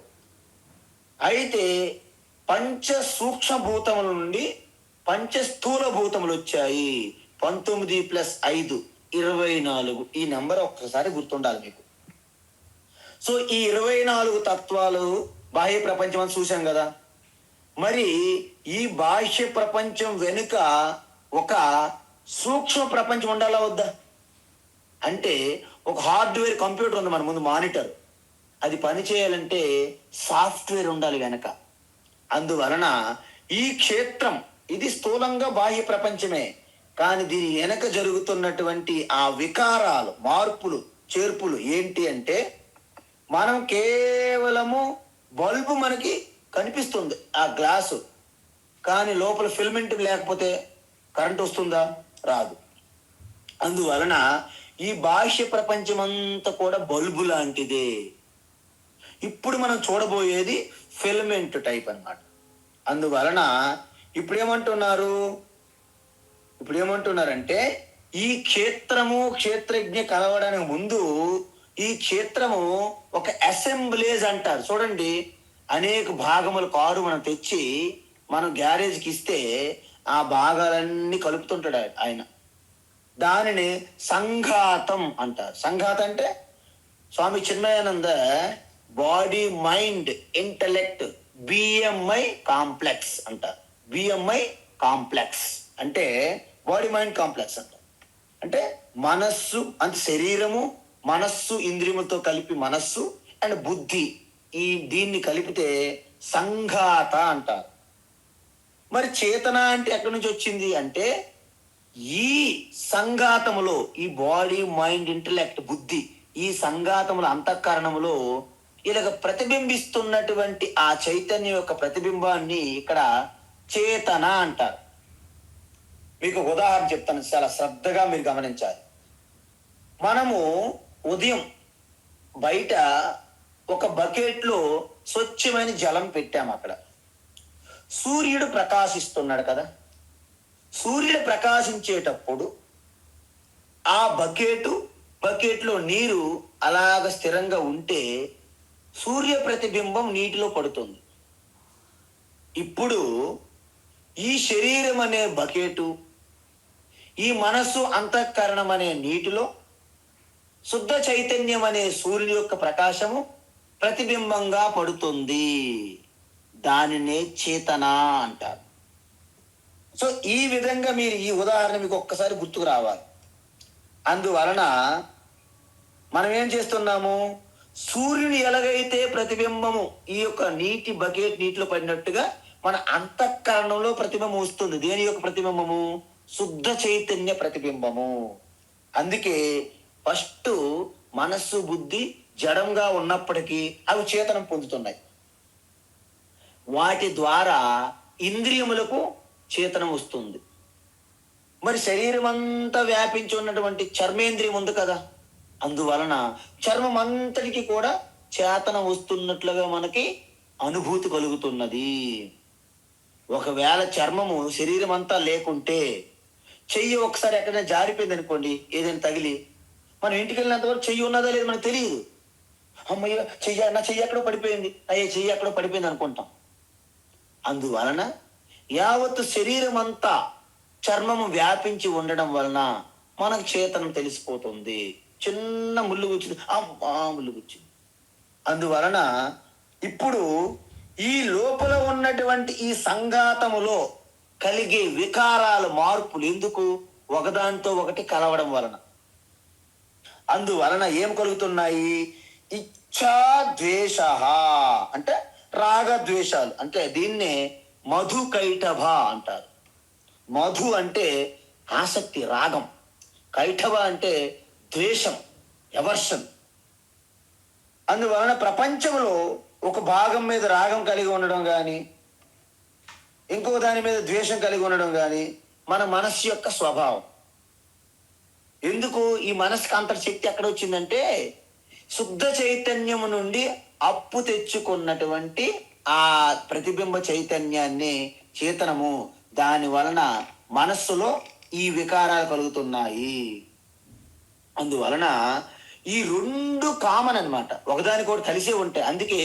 [SPEAKER 1] అయితే పంచ సూక్ష్మభూతముల నుండి పంచ స్థూల భూతములు వచ్చాయి. 19 ప్లస్ 5 24. ఈ నెంబర్ ఒక్కసారి గుర్తుండాలి మీకు. సో ఈ 24 తత్వాలు బాహ్య ప్రపంచం అని చూసాం కదా. మరి ఈ బాహ్య ప్రపంచం వెనుక ఒక సూక్ష్మ ప్రపంచం ఉండాలా వద్దా? అంటే ఒక హార్డ్వేర్ కంప్యూటర్ ఉంది మన ముందు, మానిటర్. అది పని చేయాలంటే సాఫ్ట్వేర్ ఉండాలి వెనక. అందువలన ఈ క్షేత్రం ఇది స్థూలంగా బాహ్య ప్రపంచమే, కానీ దీని వెనక జరుగుతున్నటువంటి ఆ వికారాలు, మార్పులు, చేర్పులు ఏంటి అంటే, మనం కేవలము బల్బు మనకి కనిపిస్తుంది ఆ గ్లాసు, కానీ లోపల ఫిల్మెంట్ లేకపోతే కరెంట్ వస్తుందా? రాదు. అందువలన ఈ బాహ్య ప్రపంచం అంతా కూడా బల్బు లాంటిదే. ఇప్పుడు మనం చూడబోయేది ఫిల్మెంట్ టైప్ అన్నమాట. అందువలన ఇప్పుడు ఏమంటున్నారంటే ఈ క్షేత్రము, క్షేత్రజ్ఞ కలవడానికి ముందు ఈ క్షేత్రము ఒక అసెంబ్లేజ్ అంటారు. చూడండి, అనేక భాగముల కారు మనం తెచ్చి మనం గ్యారేజ్కి ఇస్తే ఆ భాగాలన్నీ కలుపుతుంటాడు ఆయన. దానిని సంఘాతం అంటారు. సంఘాతం అంటే Swami Chinmayananda body mind intellect BMI complex అంటారు. బిఎంఐ కాంప్లెక్స్ అంటే బాడీ మైండ్ కాంప్లెక్స్ అంటారు. అంటే మనస్సు అంటే శరీరము, మనస్సు, ఇంద్రియములతో కలిపి మనస్సు అండ్ బుద్ధి, దీన్ని కలిపితే సంఘాత అంటారు. మరి చేతన అంటే ఎక్కడి నుంచి వచ్చింది అంటే, ఈ సంఘాతములో ఈ బాడీ మైండ్ ఇంటలెక్ట్ బుద్ధి, ఈ సంఘాతముల అంతఃకరణములో ఇలాగ ప్రతిబింబిస్తున్నటువంటి ఆ చైతన్యం యొక్క ప్రతిబింబాన్ని ఇక్కడ చేతన అంటారు. మీకు ఉదాహరణ చెప్తాను, చాలా శ్రద్ధగా మీరు గమనించాలి. మనము ఉదయం బయట ఒక బకెట్లో స్వచ్ఛమైన జలం పెట్టాము. అక్కడ సూర్యుడు ప్రకాశిస్తున్నాడు కదా. సూర్యుడు ప్రకాశించేటప్పుడు ఆ బకెట్లో నీరు అలాగ స్థిరంగా ఉంటే సూర్య ప్రతిబింబం నీటిలో పడుతుంది. ఇప్పుడు ఈ శరీరం అనే బకెటు, ఈ మనస్సు అంతఃకరణం అనే నీటిలో శుద్ధ చైతన్యం అనే సూర్యుని యొక్క ప్రకాశము ప్రతిబింబంగా పడుతుంది. దానినే చేతన అంటారు. సో ఈ విధంగా మీరు ఈ ఉదాహరణ మీకు ఒక్కసారి గుర్తుకు రావాలి. అందువలన మనం ఏం చేస్తున్నాము, సూర్యుని ఎలాగైతే ప్రతిబింబము ఈ యొక్క నీటి బకెట్ నీటిలో పడినట్టుగా మన అంతఃకరణంలో ప్రతిబింబం వస్తుంది. దేని యొక్క ప్రతిబింబము? శుద్ధ చైతన్య ప్రతిబింబము. అందుకే ఫస్ట్ మనస్సు, బుద్ధి జడంగా ఉన్నప్పటికీ అవి చేతనం పొందుతున్నాయి. వాటి ద్వారా ఇంద్రియములకు చేతనం వస్తుంది. మరి శరీరం అంతా వ్యాపించి ఉన్నటువంటి చర్మేంద్రియం ఉంది కదా, అందువలన చర్మం అంతటికి కూడా చేతనం వస్తున్నట్లుగా మనకి అనుభూతి కలుగుతున్నది. ఒకవేళ చర్మము శరీరం అంతా లేకుంటే, చెయ్యి ఒకసారి ఎక్కడైనా జారిపోయింది అనుకోండి, ఏదైనా తగిలి, మనం ఇంటికి వెళ్ళినంత వరకు చెయ్యి ఉన్నదా లేదు మనకు తెలియదు. అమ్మయ్య నా చెయ్యి ఎక్కడో పడిపోయింది, చెయ్యి ఎక్కడో పడిపోయింది అనుకుంటాం. అందువలన యావత్తు శరీరం అంతా చర్మము వ్యాపించి ఉండడం వలన మనకు చేతనం తెలిసిపోతుంది. చిన్న ముళ్ళు గుచ్చింది, ముళ్ళు గుచ్చింది. అందువలన ఇప్పుడు ఈ లోపల ఉన్నటువంటి ఈ సంఘాతములో కలిగే వికారాలు, మార్పులు ఎందుకు? ఒకదానితో ఒకటి కలవడం వలన. అందువలన ఏం కలుగుతున్నాయి? ఇచ్ఛా ద్వేష అంటే రాగద్వేషాలు. అంటే దీన్నే మధు కైటభ అంటారు. మధు అంటే ఆసక్తి, రాగం. కైటభ అంటే ద్వేషం, ఎవర్షన్. అందువలన ప్రపంచంలో ఒక భాగం మీద రాగం కలిగి ఉండడం కానీ, ఇంకో దాని మీద ద్వేషం కలిగి ఉండడం కానీ మన మనస్సు యొక్క స్వభావం. ఎందుకు ఈ మనసుకి అంత శక్తి ఎక్కడ వచ్చిందంటే, శుద్ధ చైతన్యము నుండి అప్పు తెచ్చుకున్నటువంటి ఆ ప్రతిబింబ చైతన్యాన్ని చేతనము, దాని వలన మనస్సులో ఈ వికారాలు కలుగుతున్నాయి. అందువలన ఈ రెండు కామన్ అన్నమాట, ఒకదానికొకటి కలిసే ఉంటాయి. అందుకే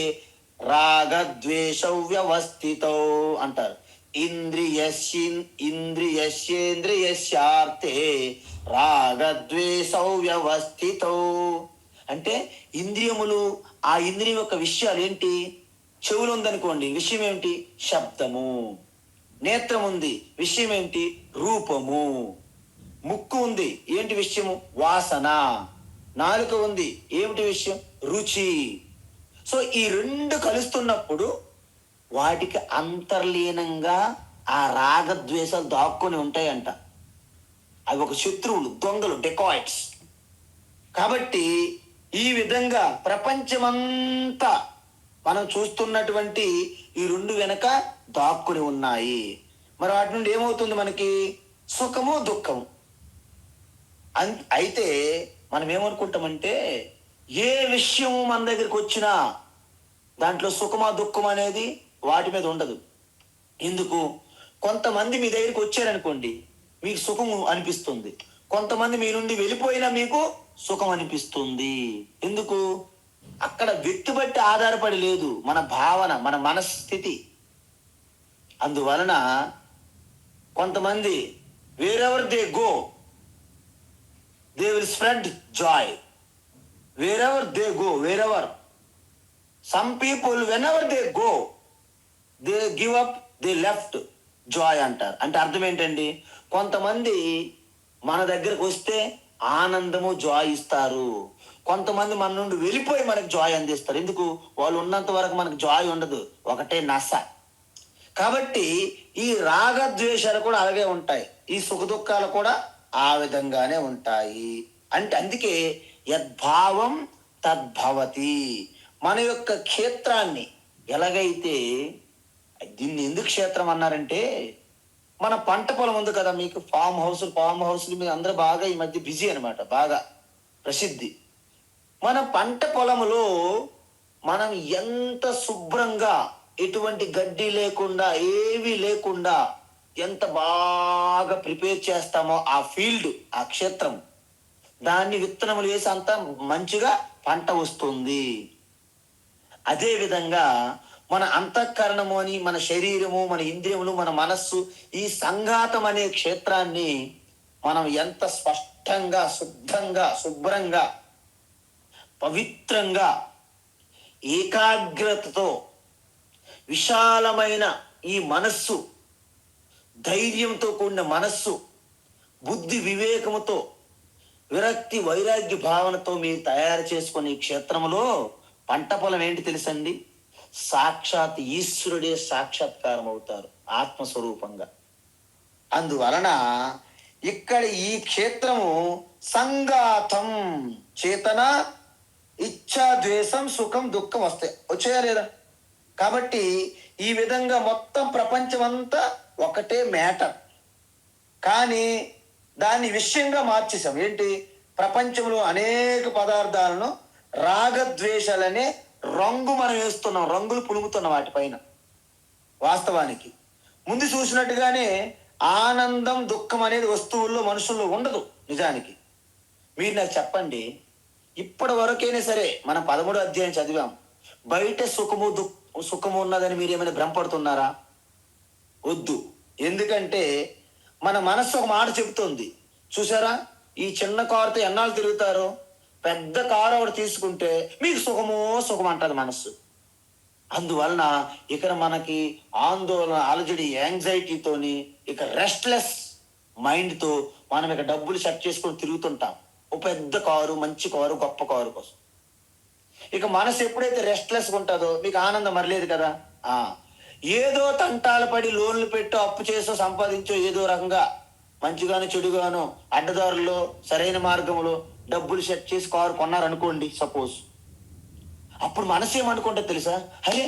[SPEAKER 1] రాగద్వేషౌ వ్యవస్థితౌ అంటారు. ఇంద్రియస్యేంద్రియస్యార్థే రాగద్వేషౌ వ్యవస్థితౌ అంటే ఇంద్రియములు, ఆ ఇంద్రియం యొక్క విషయాలు ఏంటి? చెవులు ఉందనుకోండి, విషయం ఏమిటి? శబ్దము. నేత్రం ఉంది, విషయం ఏంటి? రూపము. ముక్కు ఉంది, ఏంటి విషయము? వాసన. నాలుక ఉంది, ఏమిటి విషయం? రుచి. సో ఈ రెండు కలుస్తున్నప్పుడు వాటికి అంతర్లీనంగా ఆ రాగద్వేషాలు దాక్కుని ఉంటాయంట. అవి ఒక శత్రువులు, దొంగలు, డెకాయిట్స్. కాబట్టి ఈ విధంగా ప్రపంచమంతా మనం చూస్తున్నటువంటి ఈ రెండు వెనక దాక్కుని ఉన్నాయి. మరి వాటి నుండి ఏమవుతుంది మనకి? సుఖము, దుఃఖము. అయితే మనం ఏమనుకుంటామంటే ఏ విషయం మన దగ్గరికి వచ్చినా దాంట్లో సుఖమా దుఃఖం అనేది వాటి మీద ఉండదు. ఎందుకు? కొంతమంది మీ దగ్గరికి వచ్చారనుకోండి, మీకు సుఖం అనిపిస్తుంది. కొంతమంది మీ నుండి వెళ్ళిపోయినా మీకు సుఖం అనిపిస్తుంది. ఎందుకు? అక్కడ వ్యక్తి బట్టి ఆధారపడి లేదు, మన భావన, మన మనస్థితి. అందువలన కొంతమంది wherever they go they will spread Joy. Wherever they go, wherever. Some people whenever they go they give up, they left Joy అంటారు. అంటే అర్థం ఏంటండి? కొంతమంది మన దగ్గరకు వస్తే ఆనందము, జాయ్ ఇస్తారు. కొంతమంది మన నుండి వెళ్ళిపోయి మనకు జాయ్ అందిస్తారు. ఎందుకు? వాళ్ళు ఉన్నంత వరకు మనకు జాయ్ ఉండదు, ఒకటే నస. కాబట్టి ఈ రాగద్వేషాలు కూడా అలాగే ఉంటాయి, ఈ సుఖ దుఃఖాలు కూడా ఆ విధంగానే ఉంటాయి. అంటే అందుకే యద్భావం తద్భవతి. మన యొక్క క్షేత్రాన్ని ఎలాగైతే, దీన్ని ఎందుకు క్షేత్రం అన్నారంటే, మన పంట పొలం ఉంది కదా మీకు, ఫామ్ హౌస్లు మీద అందరూ బాగా ఈ మధ్య బిజీ అనమాట, బాగా ప్రసిద్ధి. మన పంట పొలంలో మనం ఎంత శుభ్రంగా, ఎటువంటి గడ్డి లేకుండా, ఏవి లేకుండా ఎంత బాగా ప్రిపేర్ చేస్తామో ఆ ఫీల్డ్, ఆ క్షేత్రం, దాన్ని విత్తనములు వేసి అంత మంచిగా పంట వస్తుంది. అదే విధంగా మన అంతఃకరణము అని, మన శరీరము, మన ఇంద్రియములు, మన మనస్సు, ఈ సంఘాతం అనే క్షేత్రాన్ని మనం ఎంత స్పష్టంగా, శుద్ధంగా, శుభ్రంగా, పవిత్రంగా, ఏకాగ్రతతో, విశాలమైన ఈ మనస్సు, ధైర్యంతో కూడిన మనస్సు, బుద్ధి వివేకముతో, విరక్తి వైరాగ్య భావనతో మీరు తయారు చేసుకునే ఈ క్షేత్రంలో పంట పొలం ఏంటి తెలుసండి? సాక్షాత్ ఈశ్వరుడే సాక్షాత్కారం అవుతారు ఆత్మస్వరూపంగా. అందువలన ఇక్కడ ఈ క్షేత్రము సంఘాతం, చేతన, ఇచ్ఛా, ద్వేషం, సుఖం, దుఃఖం వచ్చాయా లేదా? కాబట్టి ఈ విధంగా మొత్తం ప్రపంచం అంతా ఒకటే మ్యాటర్, కానీ దాన్ని విషయంగా మార్చేసాం. ఏంటి? ప్రపంచంలో అనేక పదార్థాలను రాగద్వేషాలనే రంగు మనం వేస్తున్నాం, రంగులు పులుముతున్నాం వాటిపైన. వాస్తవానికి ముందు చూసినట్టుగానే ఆనందం, దుఃఖం అనేది వస్తువుల్లో, మనుషుల్లో ఉండదు నిజానికి. మీరు నాకు చెప్పండి, ఇప్పటి వరకైనా సరే మనం 13వ అధ్యాయం చదివాం, బయట సుఖము ఉన్నదని మీరు ఏమైనా భ్రమపడుతున్నారా? వద్దు. ఎందుకంటే మన మనస్సు ఒక మాట చెబుతుంది. చూసారా, ఈ చిన్న కారుతో ఎన్నాళ్ళు తిరుగుతారో, పెద్ద కారు ఒకటి తీసుకుంటే మీకు సుఖం అంటది మనస్సు. అందువలన ఇక్కడ మనకి ఆందోళన, అలజడి, యాంగ్జైటీతోని, ఇక రెస్ట్లెస్ మైండ్తో మనం ఇక డబ్బులు సెట్ చేసుకొని తిరుగుతుంటాం, ఒక పెద్ద కారు, మంచి కారు, గొప్ప కారు కోసం. ఇక మనసు ఎప్పుడైతే రెస్ట్లెస్గా ఉంటుందో మీకు ఆనందం మరలేదు కదా. ఏదో తంటాలు పడి, లోన్లు పెట్టో, అప్పు చేసో, సంపాదించో, ఏదో రకంగా మంచిగాను చెడుగాను అడ్డదారుల్లో సరైన మార్గంలో డబ్బులు సెట్ చేసి కారు కొన్నారనుకోండి సపోజ్. అప్పుడు మనసు ఏమనుకుంటే తెలుసా? అరే,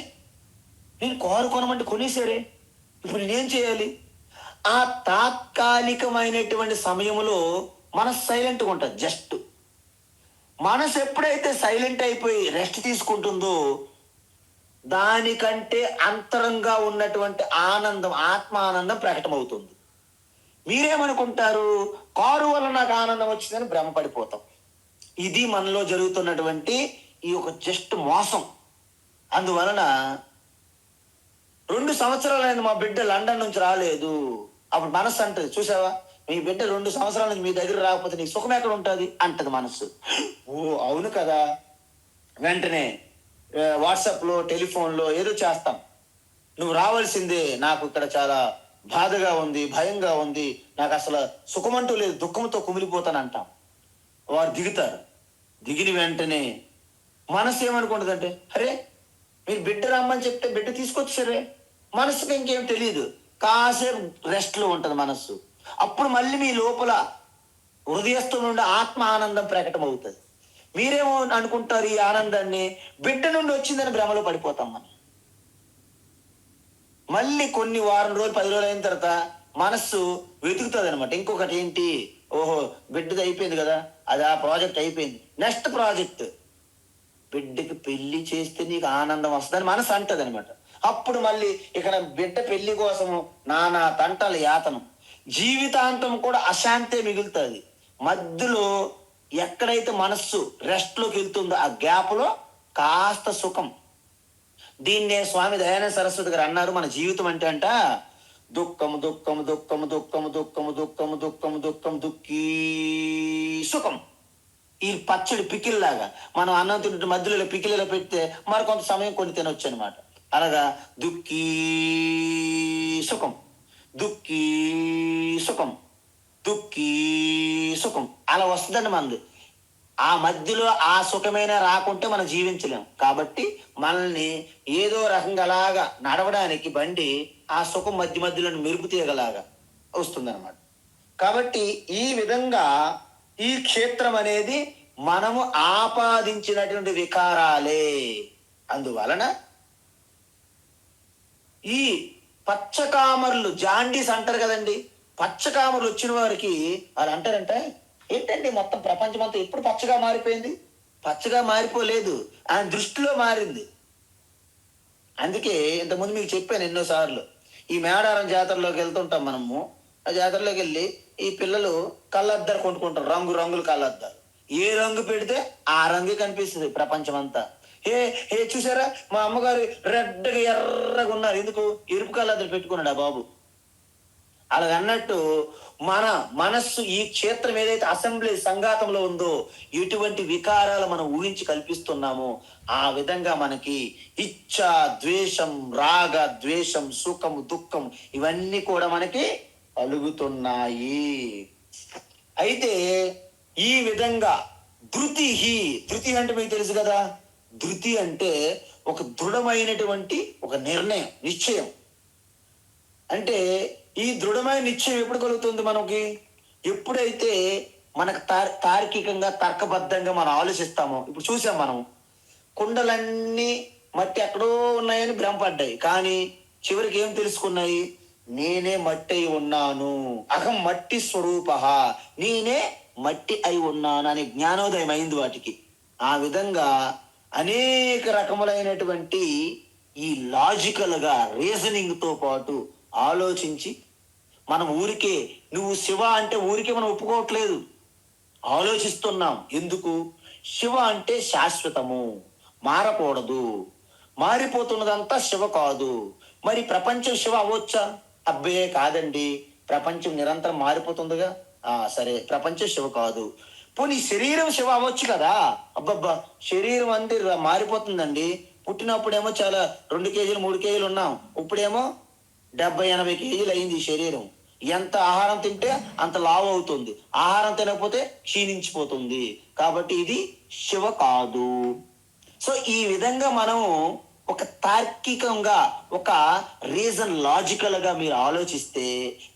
[SPEAKER 1] నేను కారు కొనమంటే కొనేసారే, ఇప్పుడు నేనేం చేయాలి? ఆ తాత్కాలికమైనటువంటి సమయంలో మనసు సైలెంట్గా ఉంటుంది. జస్ట్ మనసు ఎప్పుడైతే సైలెంట్ అయిపోయి రెస్ట్ తీసుకుంటుందో, దానికంటే అంతరంగా ఉన్నటువంటి ఆనందం, ఆత్మ ఆనందం ప్రకటమవుతుంది. మీరేమనుకుంటారు? కారు వల్ల నాకు ఆనందం వచ్చిందని భ్రమపడిపోతాం. ఇది మనలో జరుగుతున్నటువంటి ఈ ఒక జస్ట్ మోసం. అందువలన 2 సంవత్సరాలైంది మా బిడ్డ లండన్ నుంచి రాలేదు. అప్పుడు మనస్సు అంటది, చూసావా, మీ బిడ్డ 2 సంవత్సరాల నుంచి మీ దగ్గర రాకపోతే నీకు సుఖం ఎక్కడ ఉంటుంది అంటది మనస్సు. ఓ అవును కదా. వెంటనే వాట్సాప్లో, టెలిఫోన్లో ఏదో చేస్తాం, నువ్వు రావాల్సిందే, నాకు ఇక్కడ చాలా బాధగా ఉంది, భయంగా ఉంది, నాకు అసలు సుఖమంటూ లేదు, దుఃఖంతో కుమిలిపోతాను అంటాం. వారు దిగుతారు. దిగిన వెంటనే మనసు ఏమనుకుంటుందంటే, అరే మీరు బిడ్డ రమ్మని చెప్తే బిడ్డ తీసుకొచ్చారే. మనసుకి ఇంకేం తెలియదు, కాసేపు రెస్ట్లో ఉంటుంది మనస్సు. అప్పుడు మళ్ళీ మీ లోపల హృదయస్థం నుండి ఆత్మ ఆనందం ప్రకటమవుతుంది. మీరేమో అనుకుంటారు ఈ ఆనందాన్ని బిడ్డ నుండి వచ్చిందని భ్రమలో పడిపోతాం మనం. మళ్ళీ కొన్ని వారం రోజులు 10 రోజులు అయిన తర్వాత మనస్సు వెతుకుతుంది అనమాట. ఇంకొకటి ఏంటి, ఓహో బిడ్డది అయిపోయింది కదా, అది ఆ ప్రాజెక్ట్ అయిపోయింది, నెక్స్ట్ ప్రాజెక్ట్. బిడ్డకి పెళ్లి చేస్తే నీకు ఆనందం వస్తుందని మనసు అంటది అనమాట. అప్పుడు మళ్ళీ ఇక్కడ బిడ్డ పెళ్లి కోసము నానా తంటలు యాతనం, జీవితాంతం కూడా అశాంతే మిగులుతుంది. మధ్యలో ఎక్కడైతే మనస్సు రెస్ట్ లోకి వెళ్తుందో ఆ గ్యాప్ లో కాస్త సుఖం. దీన్నే స్వామి దయానంద సరస్వతి గారు అన్నారు, మన జీవితం అంటే అంట దుఃఖము దుఃఖము దుఃఖము దుఃఖము దుఃఖము దుఃఖము దుఃఖము దుఃఖం దుఃఖీ సుఖం. ఈ పచ్చడి పికిల్లాగా మనం అన్నం తింటుంటే మధ్యలో పికిలిలో పెడితే మరి కొంత సమయం కొన్ని తినొచ్చు అనమాట. అలాగా దుఃఖీ సుఖం, దుఃఖీ సుఖం, దుఃఖీ సుఖం అలా వస్తుందండి మనది. ఆ మధ్యలో ఆ సుఖమైన రాకుంటే మనం జీవించలేం. కాబట్టి మనల్ని ఏదో రకంగా అలాగా నడవడానికి బండి ఆ సుఖం మధ్య మధ్యలో మెరుపు తీయగలాగా వస్తుందన్నమాట. కాబట్టి ఈ విధంగా ఈ క్షేత్రం అనేది మనము ఆపాదించినటువంటి వికారాలే. అందువలన ఈ పచ్చకామర్లు జాండీస్ అంటారు కదండి, పచ్చకామర్లు వచ్చిన వారికి వాళ్ళు అంటారంటే, ఏంటండి మొత్తం ప్రపంచం అంతా ఎప్పుడు పచ్చగా మారిపోయింది? పచ్చగా మారిపోలేదు, ఆయన దృష్టిలో మారింది. అందుకే ఇంతకుముందు మీకు చెప్పాను ఎన్నోసార్లు, ఈ మేడారం జాతరలోకి వెళ్తుంటాం మనము. ఆ జాతరలోకి వెళ్ళి ఈ పిల్లలు కళ్ళద్దాలు కొనుక్కుంటారు, రంగు రంగులు కళ్ళద్దాలు. ఏ రంగు పెడితే ఆ రంగు కనిపిస్తుంది ప్రపంచం అంతా. ఏ చూసారా మా అమ్మగారు రెడ్గా ఎర్రగా ఉన్నారు, ఎందుకు? ఎరుపు కళ్ళద్దాలు పెట్టుకున్నాడు ఆ బాబు. అలాగన్నట్టు మన మనస్సు ఈ క్షేత్రం ఏదైతే అసెంబ్లీ సంఘాతంలో ఉందో ఎటువంటి వికారాలు మనం ఊహించి కల్పిస్తున్నామో ఆ విధంగా మనకి ఇచ్చ, ద్వేషం, రాగ, ద్వేషం, సుఖం, దుఃఖం ఇవన్నీ కూడా మనకి కలుగుతున్నాయి. అయితే ఈ విధంగా ధృతి అంటే మీకు తెలుసు కదా, ధృతి అంటే ఒక దృఢమైనటువంటి ఒక నిర్ణయం, నిశ్చయం. అంటే ఈ దృఢమైన నిశ్చయం ఎప్పుడు కలుగుతుంది మనకి? ఎప్పుడైతే మనకు తార్కికంగా తర్కబద్ధంగా మనం ఆలోచిస్తామో. ఇప్పుడు చూసాం మనం, కుండలన్నీ మట్టి ఎక్కడో ఉన్నాయని భ్రమపడ్డాయి, కానీ చివరికి ఏం తెలుసుకున్నాయి? నేనే మట్టి అయి ఉన్నాను, అహం మట్టి స్వరూప, నేనే మట్టి అయి ఉన్నాను అనే జ్ఞానోదయం అయింది వాటికి. ఆ విధంగా అనేక రకములైనటువంటి ఈ లాజికల్ గా రీజనింగ్ తో పాటు ఆలోచించి మనం ఊరికే నువ్వు శివ అంటే ఊరికే మనం ఒప్పుకోవట్లేదు, ఆలోచిస్తున్నాం. ఎందుకు? శివ అంటే శాశ్వతము, మారకూడదు, మారిపోతున్నదంతా శివ కాదు. మరి ప్రపంచం శివ అవ్వచ్చా? అబ్బే కాదండి, ప్రపంచం నిరంతరం మారిపోతుందిగా. సరే, ప్రపంచం శివ కాదు. పోనీ శరీరం శివ అవ్వచ్చు కదా. అబ్బబ్బా, శరీరం అంటే మారిపోతుందండి. పుట్టినప్పుడేమో చాలా 2 కేజీలు 3 కేజీలు ఉన్నాం, ఇప్పుడేమో 70-80 కేజీలు అయింది ఈ శరీరం. ఎంత ఆహారం తింటే అంత లావు అవుతుంది, ఆహారం తినకపోతే క్షీణించిపోతుంది. కాబట్టి ఇది శివ కాదు. సో ఈ విధంగా మనం ఒక తార్కికంగా ఒక లాజికల్ గా మీరు ఆలోచిస్తే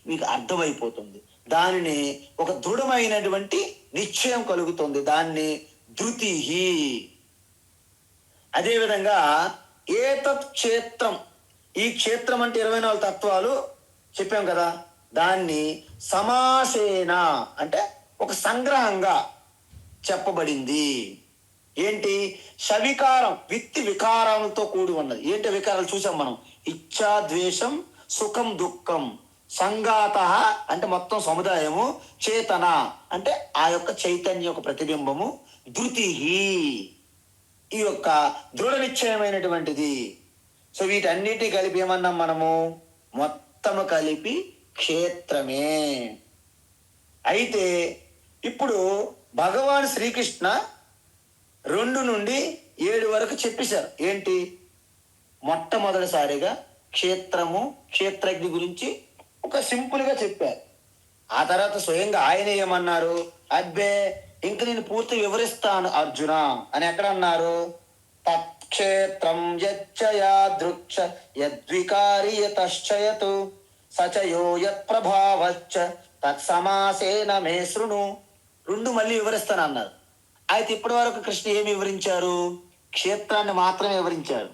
[SPEAKER 1] మీకు అర్థమైపోతుంది. దానిని ఒక దృఢమైనటువంటి నిశ్చయం కలుగుతుంది, దాన్ని ధృతి. అదేవిధంగా ఏతత్ క్షేత్రం, ఈ క్షేత్రం అంటే 24 తత్వాలు చెప్పాం కదా, దాన్ని సమాసేన అంటే ఒక సంగ్రహంగా చెప్పబడింది. ఏంటి? సవికారం, విత్తి వికారాలతో కూడి ఉన్నది. ఏంటి వికారాలు చూసాం మనం? ఇచ్చా, ద్వేషం, సుఖం, దుఃఖం. సంఘాత అంటే మొత్తం సముదాయము, చేతన అంటే ఆ యొక్క చైతన్య యొక్క ప్రతిబింబము, ధృతి ఈ యొక్క దృఢ నిశ్చయమైనటువంటిది. సో వీటన్నిటి కలిపి ఏమన్నాం మనము? మొత్తము కలిపి క్షేత్రమే. అయితే ఇప్పుడు భగవాన్ శ్రీకృష్ణ 2 నుండి 7 వరకు చెప్పేశారు. ఏంటి? మొట్టమొదటిసారిగా క్షేత్రము, క్షేత్రజ్ఞ గురించి ఒక సింపుల్ గా చెప్పారు. ఆ తర్వాత స్వయంగా ఆయన ఏమన్నారు? అబ్బే ఇంక నేను పూర్తి వివరిస్తాను అర్జున అని ఎక్కడ అన్నారు? తత్క్షేత్రం యచ్చయాదృక్ష యద్వికారి యతశ్చయతు సచయో యత్ ప్రభావశ్చ తత్సమాసేన మే శృణు రెండు మళ్ళీ వివరిస్తాను అన్నారు. అయితే ఇప్పటి వరకు కృష్ణ ఏమి వివరించారు? క్షేత్రాన్ని మాత్రమే వివరించారు.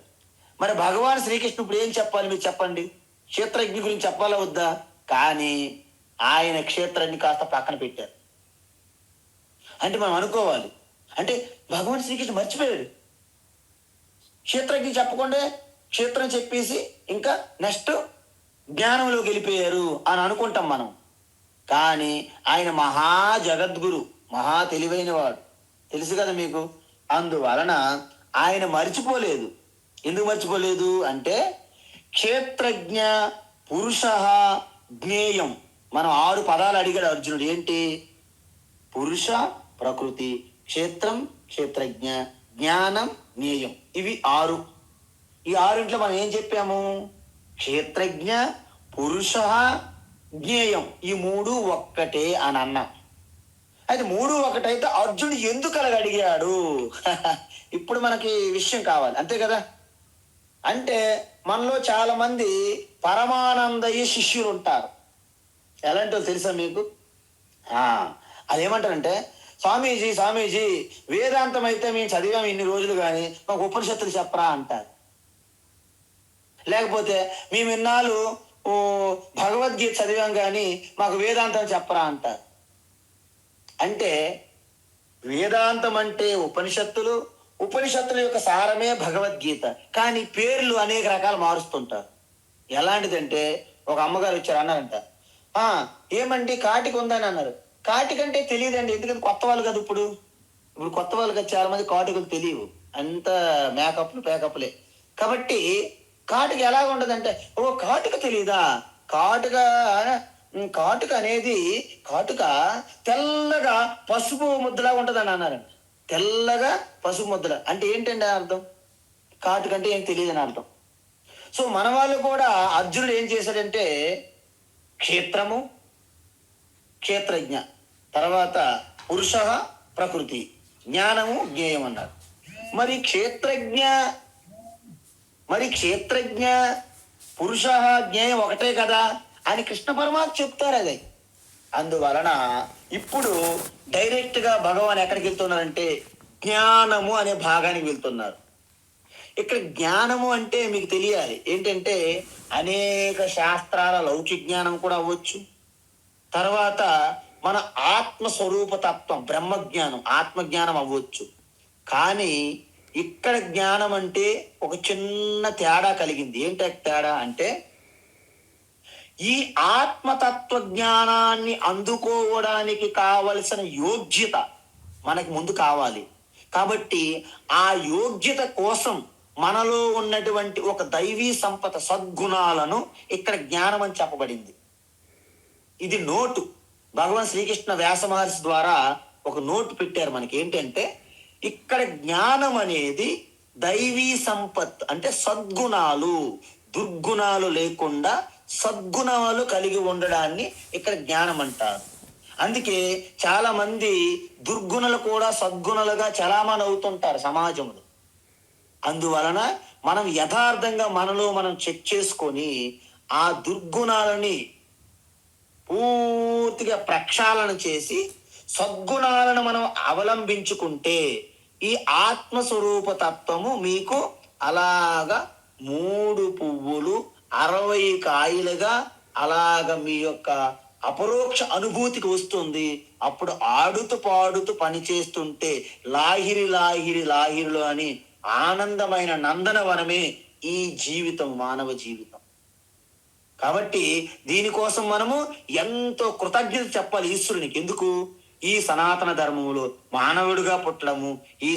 [SPEAKER 1] మరి భగవాన్ శ్రీకృష్ణ ఇప్పుడు ఏం చెప్పాలి మీరు చెప్పండి? క్షేత్రజ్ఞ గురించి చెప్పాలా వద్దా? కానీ ఆయన క్షేత్రాన్ని కాస్త పక్కన పెట్టారు. అంటే మనం అనుకోవాలి, అంటే భగవాన్ శ్రీకృష్ణ మర్చిపోయాడు. క్షేత్రజ్ఞ చెప్పకుండా క్షేత్రం చెప్పేసి ఇంకా నెక్స్ట్ జ్ఞానంలోకి వెళ్ళిపోయారు అని అనుకుంటాం మనం. కానీ ఆయన మహా జగద్గురు, మహా తెలివైన వాడు, తెలుసు కదా మీకు. అందువలన ఆయన మర్చిపోలేదు. ఎందుకు మర్చిపోలేదు అంటే క్షేత్రజ్ఞ పురుష జ్ఞేయం. మనం 6 పదాలు అడిగాడు అర్జునుడు. ఏంటి? పురుష, ప్రకృతి, క్షేత్రం, క్షేత్రజ్ఞ, జ్ఞానం, జ్ఞేయం. ఇవి 6. ఈ 6 మనం ఏం చెప్పాము? క్షేత్రజ్ఞ, పురుష, జ్ఞేయం, ఈ 3 ఒక్కటే అని అన్నాం. అయితే 3 ఒకటైతే అర్జునుడు ఎందుకు అలాగ అడిగాడు? ఇప్పుడు మనకి విషయం కావాలి, అంతే కదా. అంటే మనలో చాలా మంది పరమానందయ్య శిష్యులు ఉంటారు. ఎలాంటి వాళ్ళు తెలుసా మీకు? అదేమంటారంటే, స్వామీజీ స్వామీజీ వేదాంతం అయితే మేము చదివాము ఇన్ని రోజులు కానీ మాకు ఉపనిషత్తులు చెప్పరా అంటారు. లేకపోతే మేము ఇన్నాళ్ళు భగవద్గీత చదివాం కానీ మాకు వేదాంతం చెప్పరా అంటారు. అంటే వేదాంతం అంటే ఉపనిషత్తులు, ఉపనిషత్తుల యొక్క సారమే భగవద్గీత. కానీ పేర్లు అనేక రకాలు మారుస్తుంటారు. ఎలాంటిదంటే, ఒక అమ్మగారు వచ్చారు, అన్నారంట, ఏమండి కాటికి ఉందని అన్నారు. కాటికంటే తెలియదండి, ఎందుకంటే కొత్త వాళ్ళు కదా. ఇప్పుడు కొత్త వాళ్ళు కదా, చాలా మంది కాటికలు తెలియవు, అంత మేకప్లే. కాబట్టి కాటుక ఎలాగ ఉండదంటే, కాటుక తెలియదా? కాటుక అనేది తెల్లగా పసుపు ముద్దలా ఉంటుందని అన్నారండి. తెల్లగా పసుపు ముద్దలా అంటే ఏంటండి అర్థం? కాటుక అంటే ఏం తెలియదని అర్థం. సో మన వాళ్ళు కూడా అర్జునుడు ఏం చేశాడంటే, క్షేత్రము, క్షేత్రజ్ఞ, తర్వాత పురుష, ప్రకృతి, జ్ఞానము, జ్ఞేయం అన్నారు. మరి క్షేత్రజ్ఞ పురుష జ్ఞేయం ఒకటే కదా అని కృష్ణ పరమాత్మ చెప్తారు. అది అందువలన ఇప్పుడు డైరెక్ట్ గా భగవాన్ ఎక్కడికి వెళ్తున్నారంటే జ్ఞానము అనే భాగానికి వెళ్తున్నారు. ఇక్కడ జ్ఞానము అంటే మీకు తెలియాలి ఏంటంటే, అనేక శాస్త్రాల లౌకిక జ్ఞానం కూడా అవ్వచ్చు. తర్వాత మన ఆత్మస్వరూప తత్వం, బ్రహ్మజ్ఞానం, ఆత్మజ్ఞానం అవ్వచ్చు. కానీ ఇక్కడ జ్ఞానం అంటే ఒక చిన్న తేడా కలిగింది. ఏంటి తేడా అంటే, ఈ ఆత్మతత్వ జ్ఞానాన్ని అందుకోవడానికి కావలసిన యోగ్యత మనకి ముందు కావాలి. కాబట్టి ఆ యోగ్యత కోసం మనలో ఉన్నటువంటి ఒక దైవీ సంపద, సద్గుణాలను ఇక్కడ జ్ఞానం అని చెప్పబడింది. ఇది నోటు. భగవాన్ శ్రీకృష్ణ వ్యాస మహర్షి ద్వారా ఒక నోటు పెట్టారు మనకి. ఏంటంటే, ఇక్కడ జ్ఞానం అనేది దైవీ సంపత్, అంటే సద్గుణాలు, దుర్గుణాలు లేకుండా సద్గుణాలు కలిగి ఉండడాన్ని ఇక్కడ జ్ఞానం అంటారు. అందుకే చాలా మంది దుర్గుణాలు కూడా సద్గుణాలుగా చలామణి అవుతుంటారు సమాజంలో. అందువలన మనం యథార్థంగా మనలో మనం చెక్ చేసుకొని ఆ దుర్గుణాలని పూర్తిగా ప్రక్షాళన చేసి సద్గుణాలను మనం అవలంబించుకుంటే ఈ ఆత్మస్వరూప తత్వము మీకు అలాగా 3 పువ్వులు 60 కాయలుగా అలాగ మీ యొక్క అపరోక్ష అనుభూతికి వస్తుంది. అప్పుడు ఆడుతూ పాడుతూ పని చేస్తుంటే లాహిరిలో అని ఆనందమైన నందనవనమే ఈ జీవితం, మానవ జీవితం. కాబట్టి దీనికోసం మనము ఎంతో కృతజ్ఞత చెప్పాలి ఈశ్వరునికి. ఎందుకు? ఈ సనాతన ధర్మములో మానవుడిగా పుట్టడము, ఈ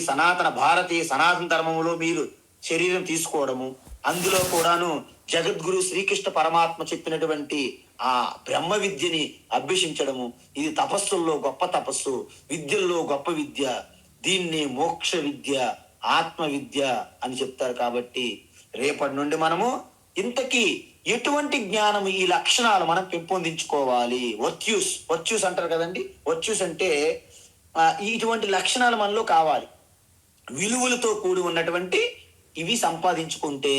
[SPEAKER 1] భారతీయ సనాతన ధర్మములో మీరు శరీరం తీసుకోవడము, అందులో కూడాను జగద్గురు శ్రీకృష్ణ పరమాత్మ చెప్పినటువంటి ఆ బ్రహ్మ విద్యని అభ్యసించడము, ఇది తపస్సుల్లో గొప్ప తపస్సు, విద్యల్లో గొప్ప విద్య. దీన్ని మోక్ష విద్య, ఆత్మ విద్య అని చెప్తారు. కాబట్టి రేపటి నుండి మనము ఇంతకీ ఎటువంటి జ్ఞానం, ఈ లక్షణాలు మనం పెంపొందించుకోవాలి. వర్చ్యూస్ అంటారు కదండి. వర్చ్యూస్ అంటే ఇటువంటి లక్షణాలు మనలో కావాలి. విలువలతో కూడి ఉన్నటువంటి ఇవి సంపాదించుకుంటే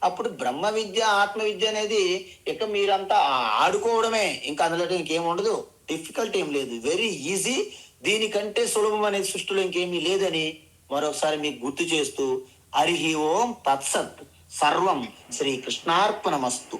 [SPEAKER 1] అప్పుడు బ్రహ్మ విద్య, ఆత్మ విద్య అనేది ఇక మీరంతా ఆడుకోవడమే. ఇంకా అందులో ఇంకేం ఉండదు, డిఫికల్ట్ ఏం లేదు, వెరీ ఈజీ, దీనికంటే సులభం అనేది సృష్టిలో ఇంకేమీ లేదని మరొకసారి మీకు గుర్తు చేస్తూ హరి ఓం తత్సత్ సర్వం శ్రీకృష్ణార్పణమస్తు.